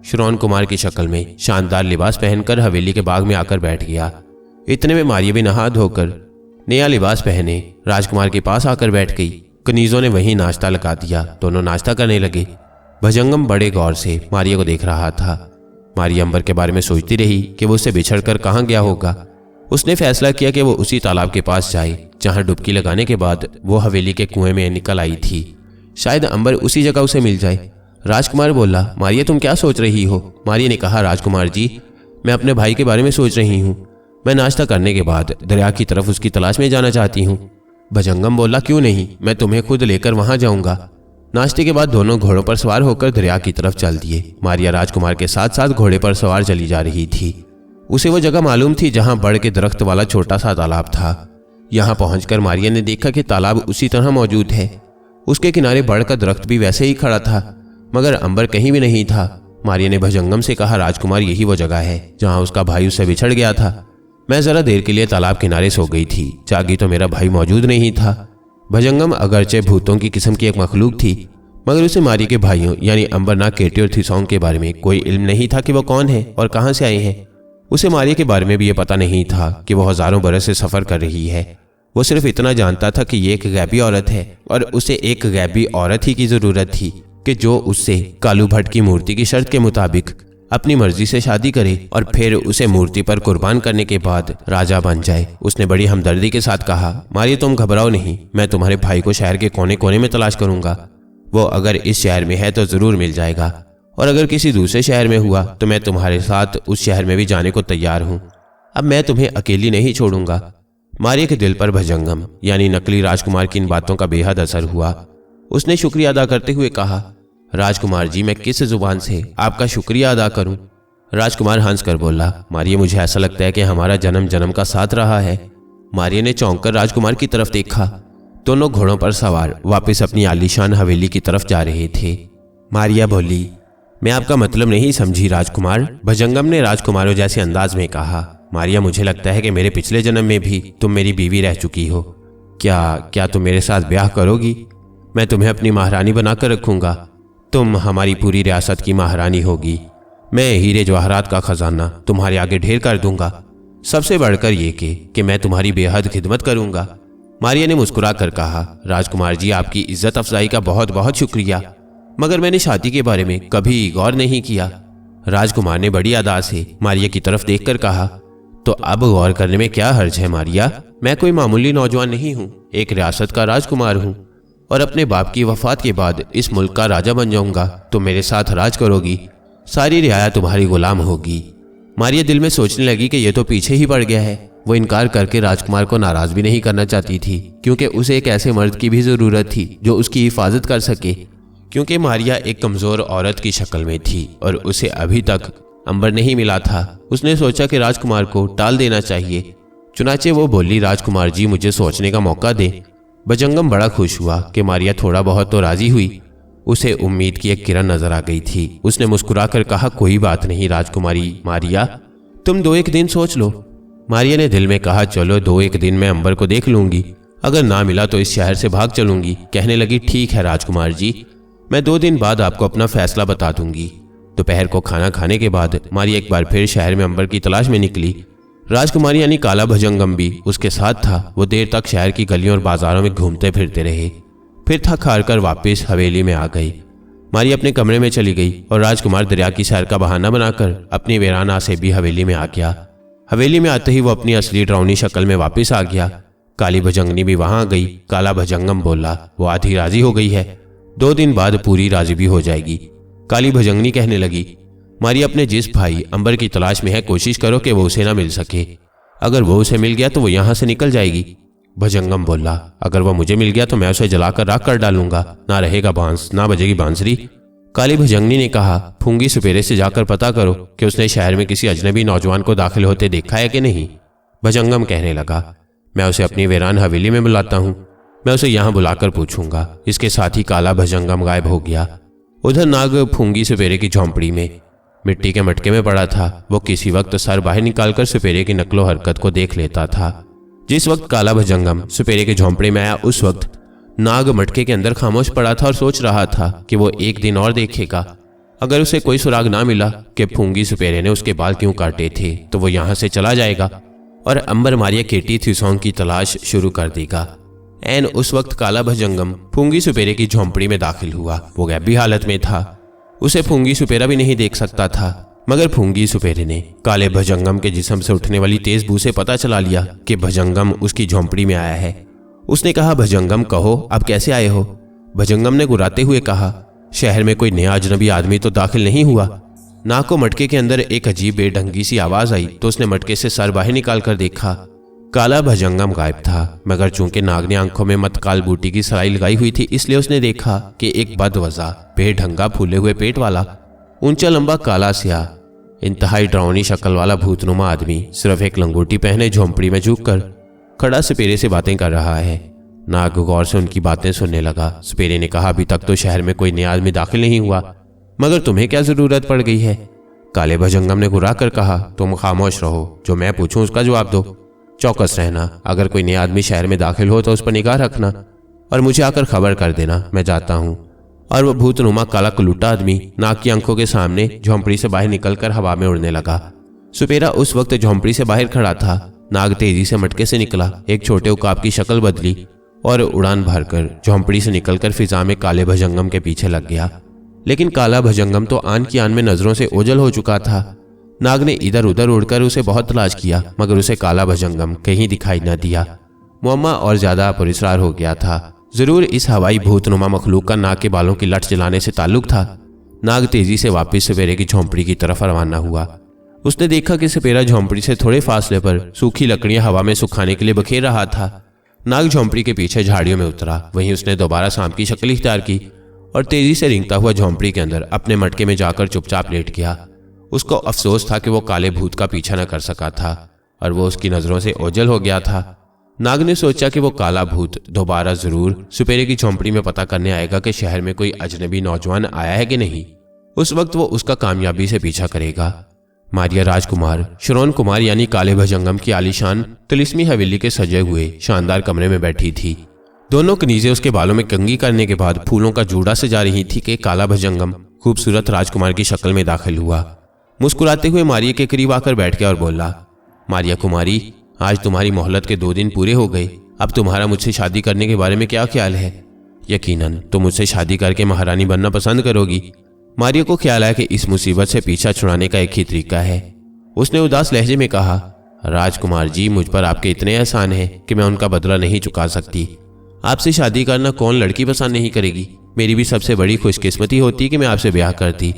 श्रवण कुमार की शक्ल में शानदार लिबास पहनकर हवेली के बाग में आकर बैठ गया। इतने में मारिया भी नहा धोकर नया लिबास पहने राजकुमार के पास आकर बैठ गई। कनीजों ने वहीं नाश्ता लगा दिया। दोनों नाश्ता करने लगे। भजंगम बड़े गौर से मारिया को देख रहा था। मारिया अंबर के बारे में सोचती रही कि वो उससे बिछड़कर कहाँ गया होगा। उसने फैसला किया कि वो उसी तालाब के पास जाए जहाँ डुबकी लगाने के बाद वो हवेली के कुएं में निकल आई थी। शायद अंबर उसी जगह उसे मिल जाए। राजकुमार बोला, मारिया तुम क्या सोच रही हो? मारिया ने कहा, राजकुमार जी मैं अपने भाई के बारे में सोच रही हूँ। मैं नाश्ता करने के बाद दरिया की तरफ उसकी तलाश में जाना चाहती हूँ। भजंगम बोला, क्यों नहीं, मैं तुम्हें खुद लेकर वहां जाऊंगा। नाश्ते के बाद दोनों घोड़ों पर सवार होकर दरिया की तरफ चल दिए। मारिया राजकुमार के साथ साथ घोड़े पर सवार चली जा रही थी। उसे वो जगह मालूम थी जहां बड़ के दरख्त वाला छोटा सा तालाब था। यहां पहुंचकर मारिया ने देखा कि तालाब उसी तरह मौजूद है। उसके किनारे बड़ का दरख्त भी वैसे ही खड़ा था, मगर अंबर कहीं भी नहीं था। मारिया ने भजंगम से कहा, राजकुमार यही वो जगह है जहां उसका भाई उससे बिछड़ गया था। मैं जरा देर के लिए तालाब किनारे सो गई थी, जागी तो मेरा भाई मौजूद नहीं था। भजंगम अगरचे भूतों की किस्म की एक मखलूक थी, मगर उसे मारिया के भाइयों यानी अंबरनाग, केटी और थिसौन के बारे में कोई इल्म नहीं था कि वो कौन है और कहां से आए हैं। उसे मारिया के बारे में भी ये पता नहीं था कि वो हजारों बरस से सफर कर रही है। वो सिर्फ इतना जानता था कि ये एक गैबी औरत है और उसे एक गैबी औरत ही की जरूरत थी कि जो उससे कालू भट्ट की मूर्ति की शर्त के मुताबिक अपनी मर्जी से शादी करे और फिर उसे मूर्ति पर कुर्बान करने के बाद राजा बन जाए। उसने बड़ी हमदर्दी के साथ कहा, मारिया तुम घबराओ नहीं, मैं तुम्हारे भाई को शहर के कोने कोने में तलाश करूंगा। वो अगर इस शहर में है तो जरूर मिल जाएगा, और अगर किसी दूसरे शहर में हुआ तो मैं तुम्हारे साथ उस शहर में भी जाने को तैयार हूं। अब मैं तुम्हें अकेली नहीं छोड़ूंगा। मारिया के दिल पर भजंगम यानी नकली राजकुमार की इन बातों का बेहद असर हुआ। उसने शुक्रिया अदा करते हुए कहा, राजकुमार जी मैं किस जुबान से आपका शुक्रिया अदा करूं? राजकुमार हंसकर बोला, मारिया मुझे ऐसा लगता है कि हमारा जन्म जन्म का साथ रहा है। मारिया ने चौंक कर राजकुमार की तरफ देखा। दोनों घोड़ों पर सवार वापस अपनी आलीशान हवेली की तरफ जा रहे थे। मारिया बोली, मैं आपका मतलब नहीं समझी राजकुमार। भजंगम ने राजकुमारों जैसे अंदाज में कहा, मारिया मुझे लगता है कि मेरे पिछले जन्म में भी तुम मेरी बीवी रह चुकी हो। क्या तुम मेरे साथ ब्याह करोगी? मैं तुम्हें अपनी महारानी बनाकर रखूंगा। तुम हमारी पूरी रियासत की महारानी होगी। मैं हीरे जवाहरात का खजाना तुम्हारे आगे ढेर कर दूंगा। सबसे बढ़कर ये कि मैं तुम्हारी बेहद खिदमत करूंगा। मारिया ने मुस्कुरा कर कहा, राजकुमार जी आपकी इज्जत अफजाई का बहुत बहुत शुक्रिया, मगर मैंने शादी के बारे में कभी गौर नहीं किया। राजकुमार ने बड़ी अदा से मारिया की तरफ देखकर कहा, तो अब गौर करने में क्या हर्ज है मारिया? मैं कोई मामूली नौजवान नहीं हूँ, एक रियासत का राजकुमार हूँ और अपने बाप की वफात के बाद इस मुल्क का राजा बन जाऊंगा। तुम मेरे साथ राज करोगी, सारी रियाया तुम्हारी गुलाम होगी। मारिया दिल में सोचने लगी कि यह तो पीछे ही पड़ गया है। वो इनकार करके राजकुमार को नाराज भी नहीं करना चाहती थी, क्योंकि उसे एक ऐसे मर्द की भी जरूरत थी जो उसकी हिफाजत कर सके। क्योंकि मारिया एक कमजोर औरत की शक्ल में थी और उसे अभी तक अंबर नहीं मिला था। उसने सोचा कि राजकुमार को टाल देना चाहिए। चुनाचे वो बोली, राजकुमार जी मुझे सोचने का मौका दें। भजंगम बड़ा खुश हुआ कि मारिया थोड़ा बहुत तो राजी हुई। उसे उम्मीद की एक किरण नजर आ गई थी। उसने मुस्कुराकर कहा, कोई बात नहीं राजकुमारी मारिया, तुम 2-1 दिन सोच लो। मारिया ने दिल में कहा, चलो 2-1 दिन मैं अंबर को देख लूंगी, अगर ना मिला तो इस शहर से भाग चलूंगी। कहने लगी, ठीक है राजकुमार जी, मैं 2 दिन बाद आपको अपना फैसला बता दूंगी। दोपहर को खाना खाने के बाद मारिया एक बार फिर शहर में अंबर की तलाश में निकली। राजकुमारी यानी काला भजंगम भी उसके साथ था। वो देर तक शहर की गलियों और बाजारों में घूमते फिरते रहे, फिर थक हार कर वापस हवेली में आ गई। मारिया अपने कमरे में चली गई और राजकुमार दरिया की सैर का बहाना बनाकर अपनी वीराना से भी हवेली में आ गया। हवेली में आते ही वो अपनी असली डरावनी शक्ल में वापस आ गया। काली भजंगनी भी वहां आ गई। काला भजंगम बोला, वो आधी राजी हो गई है, 2 दिन बाद पूरी राजी भी हो जाएगी। काली भजंगनी कहने लगी, मारिया अपने जिस भाई अंबर की तलाश में है कोशिश करो कि वो उसे ना मिल सके। अगर वो उसे मिल गया तो वो यहां से निकल जाएगी। भजंगम बोला, अगर वो मुझे मिल गया तो मैं उसे जलाकर राख कर डालूंगा, ना रहेगा बांस ना बजेगी बांसुरी। काली भजंगनी ने कहा, फूंगी सुपेरे से जाकर पता करो कि उसने शहर में किसी अजनबी नौजवान को दाखिल होते देखा है कि नहीं। भजंगम कहने लगा, मैं उसे अपनी वीरान हवेली में बुलाता हूँ, मैं उसे यहाँ बुलाकर पूछूंगा। इसके साथ ही काला भजंगम गायब हो गया। उधर नाग फूंगी सुपेरे की झोंपड़ी में मिट्टी के मटके में पड़ा था। वो किसी वक्त सर बाहर निकालकर सुपेरे की नकलो हरकत को देख लेता था। जिस वक्त काला भजंगम सुपेरे के झोंपड़े में आया उस वक्त नाग मटके के अंदर खामोश पड़ा था और सोच रहा था कि वो 1 दिन और देखेगा। अगर उसे कोई सुराग ना मिला कि फूंगी सुपेरे ने उसके बाल क्यों काटे थे तो वो यहाँ से चला जाएगा और अंबर मारिया केटी थिसौन की तलाश शुरू कर देगा। एन उस वक्त काला भजंगम फूंगी सुपेरे की झोंपड़ी में दाखिल हुआ। वो गैबी हालत में था, उसे फूंगी सुपेरा भी नहीं देख सकता था। मगर फूंगी सुपेरे ने काले भजंगम के जिस्म से उठने वाली तेज बू से पता चला लिया कि भजंगम उसकी झोंपड़ी में आया है। उसने कहा, भजंगम कहो, अब कैसे आए हो? भजंगम ने गुर्राते हुए कहा, शहर में कोई नया अजनबी आदमी तो दाखिल नहीं हुआ। नाक को मटके के अंदर एक अजीब बेढंगी सी आवाज आई तो उसने मटके से सर बाहर निकाल कर देखा। काला भजंगम गायब था, मगर चूंकि नाग ने आंखों में मतकाल बूटी की सलाई लगाई हुई थी, इसलिए उसने देखा कि एक बदवजा बेढंगा फूले हुए पेट वाला ऊंचा लंबा काला स्या इंतहाई डरावनी शक्ल वाला भूतनुमा आदमी सिर्फ एक लंगोटी पहने झोंपड़ी में झुककर खड़ा सपेरे से बातें कर रहा है। नाग गौर से उनकी बातें सुनने लगा। सपेरे ने कहा, अभी तक तो शहर में कोई नया आदमी दाखिल नहीं हुआ, मगर तुम्हें क्या जरूरत पड़ गई है? काले भजंगम ने गुर्रा कर कहा, तुम खामोश रहो, जो मैं पूछूं उसका जवाब दो। चौकस रहना, अगर कोई नया आदमी शहर में दाखिल हो तो उस पर निगाह रखना और मुझे आकर खबर कर देना, मैं जाता हूं। और वह भूतनुमा काला कलूटा आदमी नाग की आंखों के सामने झोंपड़ी से बाहर निकलकर हवा में उड़ने लगा। सुपेरा उस वक्त झोंपड़ी से बाहर खड़ा था। नाग तेजी से मटके से निकला, एक छोटे उकाब की शक्ल बदली और उड़ान भरकर झोंपड़ी से निकलकर फिजा में काले भजंगम के पीछे लग गया। लेकिन काला भजंगम तो आन की आन में नजरों से ओझल हो चुका था। नाग ने इधर उधर उड़कर उसे बहुत तलाश किया, मगर उसे काला भजंगम कहीं दिखाई न दिया। मुअम्मा और ज्यादा पुरस्कार हो गया था। जरूर इस हवाई भूतनुमा मखलूक का नाग के बालों की लट जलाने से ताल्लुक था। नाग तेजी से वापस सपेरे की झोंपड़ी की तरफ रवाना हुआ। उसने देखा कि सपेरा झोंपड़ी से थोड़े फासले पर सूखी लकड़ियां हवा में सुखाने के लिए बखेर रहा था। नाग झोंपड़ी के पीछे झाड़ियों में उतरा। वहीं उसने दोबारा सांप की शक्ल इख्तियार की और तेजी से रेंगता हुआ झोंपड़ी के अंदर अपने मटके में जाकर चुपचाप लेट गया। उसको अफसोस था कि वो काले भूत का पीछा न कर सका था और वो उसकी नजरों से ओझल हो गया था। नाग ने सोचा कि वो काला भूत दोबारा जरूर सुपेरे की झोंपड़ी में पता करने आएगा कि शहर में कोई अजनबी नौजवान आया है कि नहीं। उस वक्त वो उसका कामयाबी से पीछा करेगा। मारिया राजकुमार श्रवण कुमार यानी काले भजंगम की आलीशान तिलिस्मी हवेली के सजे हुए शानदार कमरे में बैठी थी। दोनों कनीजें उसके बालों में कंघी करने के बाद फूलों का जूड़ा सजा रही थी कि काला भजंगम खूबसूरत राजकुमार की शक्ल में दाखिल हुआ। मुस्कुराते हुए मारिया के करीब आकर बैठ गया और बोला, मारिया कुमारी, आज तुम्हारी मोहलत के 2 दिन पूरे हो गए। अब तुम्हारा मुझसे शादी करने के बारे में क्या ख्याल है? यकीनन तुम मुझसे शादी करके महारानी बनना पसंद करोगी। मारिया को ख्याल आया कि इस मुसीबत से पीछा छुड़ाने का एक ही तरीका है। उसने उदास लहजे में कहा, राजकुमार जी, मुझ पर आपके इतने एहसान हैं कि मैं उनका बदला नहीं चुका सकती। आपसे शादी करना कौन लड़की पसंद नहीं करेगी। मेरी भी सबसे बड़ी खुशकिस्मती होती कि मैं आपसे ब्याह करती,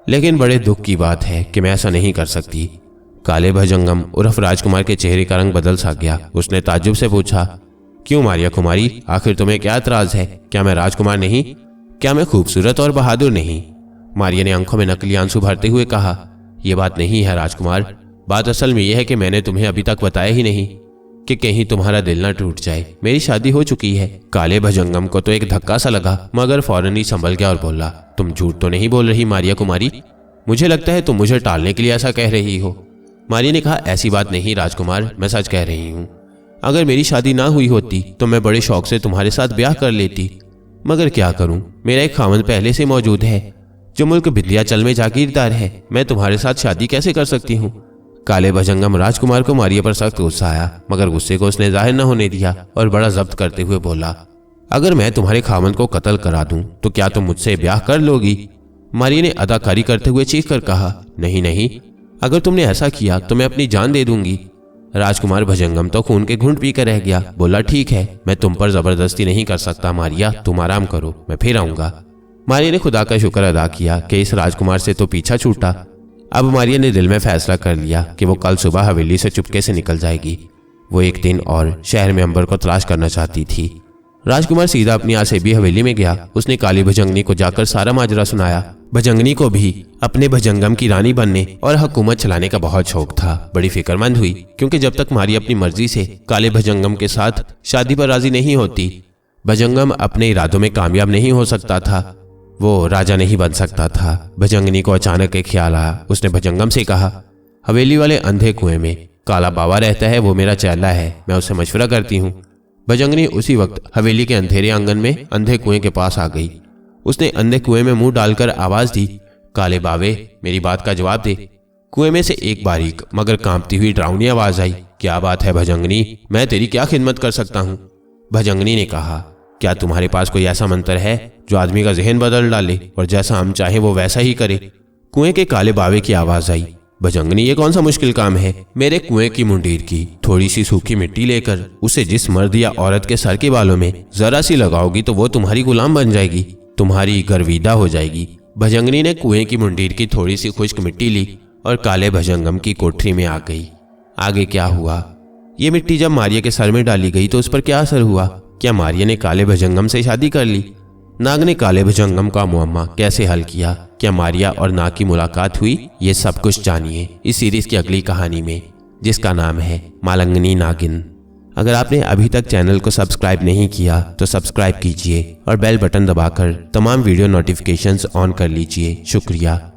लेकिन बड़े दुख की बात है कि मैं ऐसा नहीं कर सकती। काले भजंगम उर्फ राजकुमार के चेहरे का रंग बदल सा गया। उसने ताज्जुब से पूछा, क्यों मारिया कुमारी, आखिर तुम्हें क्या एतराज है? क्या मैं राजकुमार नहीं? क्या मैं खूबसूरत और बहादुर नहीं? मारिया ने आंखों में नकली आंसू भरते हुए कहा, यह बात नहीं है राजकुमार। बात असल में यह है कि मैंने तुम्हें अभी तक बताया ही नहीं कि कहीं तुम्हारा दिल ना टूट जाए। मेरी शादी हो चुकी है। काले भजंगम को तो एक धक्का सा लगा, मगर फौरन ही संभल गया और बोला, तुम झूठ तो नहीं बोल रही मारिया कुमारी? मुझे लगता है तुम मुझे टालने के लिए ऐसा कह रही हो। मारिया ने कहा, ऐसी बात नहीं राजकुमार, मैं सच कह रही हूँ। अगर मेरी शादी ना हुई होती तो मैं बड़े शौक से तुम्हारे साथ ब्याह कर लेती, मगर क्या करूं, मेरा एक खामन पहले से मौजूद है जो मुल्क विंध्याचल में जागीरदार है। मैं तुम्हारे साथ शादी कैसे कर सकती हूँ? काले भजंगम राजकुमार को मारिया पर सख्त गुस्सा आया, मगर गुस्से को उसने जाहिर न होने दिया और बड़ा जब्त करते हुए बोला, अगर मैं तुम्हारे खामन को कत्ल करा दूं तो क्या तुम मुझसे ब्याह कर लोगी? मारिया ने अदाकारी करते हुए चीख कर कहा, नहीं नहीं, अगर तुमने ऐसा किया तो मैं अपनी जान दे दूंगी। राजकुमार भजंगम तो खून के घूंट पी कर रह गया। बोला, ठीक है, मैं तुम पर जबरदस्ती नहीं कर सकता मारिया, तुम आराम करो, मैं फिर आऊंगा। मारिया ने खुदा का शुक्र अदा किया कि इस राजकुमार से तो पीछा छूटा। अब मारिया ने दिल में फैसला कर लिया कि वो कल सुबह हवेली से चुपके से निकल जाएगी। वो एक दिन और शहर में अंबर को तलाश करना चाहती थी। राजकुमार सीधा अपनी आसेबी हवेली में गया। उसने काली भजंगनी को जाकर सारा माजरा सुनाया। भजंगनी को भी अपने भजंगम की रानी बनने और हुकूमत चलाने का बहुत शौक था। बड़ी फिक्रमंद हुई, क्योंकि जब तक मारिया अपनी मर्जी से काले भजंगम के साथ शादी पर राजी नहीं होती, भजंगम अपने इरादों में कामयाब नहीं हो सकता था। वो राजा नहीं बन सकता था। भजंगनी को अचानक एक ख्याल आया। उसने भजंगम से कहा, हवेली वाले अंधे कुएं में काला बाबा रहता है, वो मेरा चेला है, मैं उससे मशवरा करती हूँ। भजंगनी उसी वक्त हवेली के अंधेरे आंगन में अंधे कुएं के पास आ गई। उसने अंधे कुएं में मुंह डालकर आवाज दी, काले बाबे, मेरी बात का जवाब दे। कुएं में से एक बारीक मगर कांपती हुई डरावनी आवाज आई, क्या बात है भजंगनी, मैं तेरी क्या खिदमत कर सकता हूँ? भजंगनी ने कहा, क्या तुम्हारे पास कोई ऐसा मंत्र है जो आदमी का जहन बदल डाले और जैसा हम चाहें वो वैसा ही करे? कुएं के काले बावे की आवाज आई। भजंगनी, ये कौन सा मुश्किल काम है? मेरे कुएं की मुंडीर की थोड़ी सी सूखी मिट्टी लेकर उसे जिस मर्द या औरत के सर के बालों में जरा सी लगाओगी तो वो तुम्हारी गुलाम बन जाएगी, तुम्हारी गर्विदा हो जाएगी। भजंगनी ने कुएं की मुंडीर की थोड़ी सी खुश्क मिट्टी ली और काले भजंगम की कोठरी में आ गई। आगे क्या हुआ? ये मिट्टी जब मारिया के सर में डाली गई तो उस पर क्या असर हुआ? क्या मारिया ने काले भजंगम से शादी कर ली? नाग ने काले भजंगम का मुअम्मा कैसे हल किया? क्या मारिया और नाग की मुलाकात हुई? ये सब कुछ जानिए इस सीरीज की अगली कहानी में, जिसका नाम है मालंगनी नागिन। अगर आपने अभी तक चैनल को सब्सक्राइब नहीं किया तो सब्सक्राइब कीजिए और बेल बटन दबाकर तमाम वीडियो नोटिफिकेशंस ऑन कर लीजिए। शुक्रिया।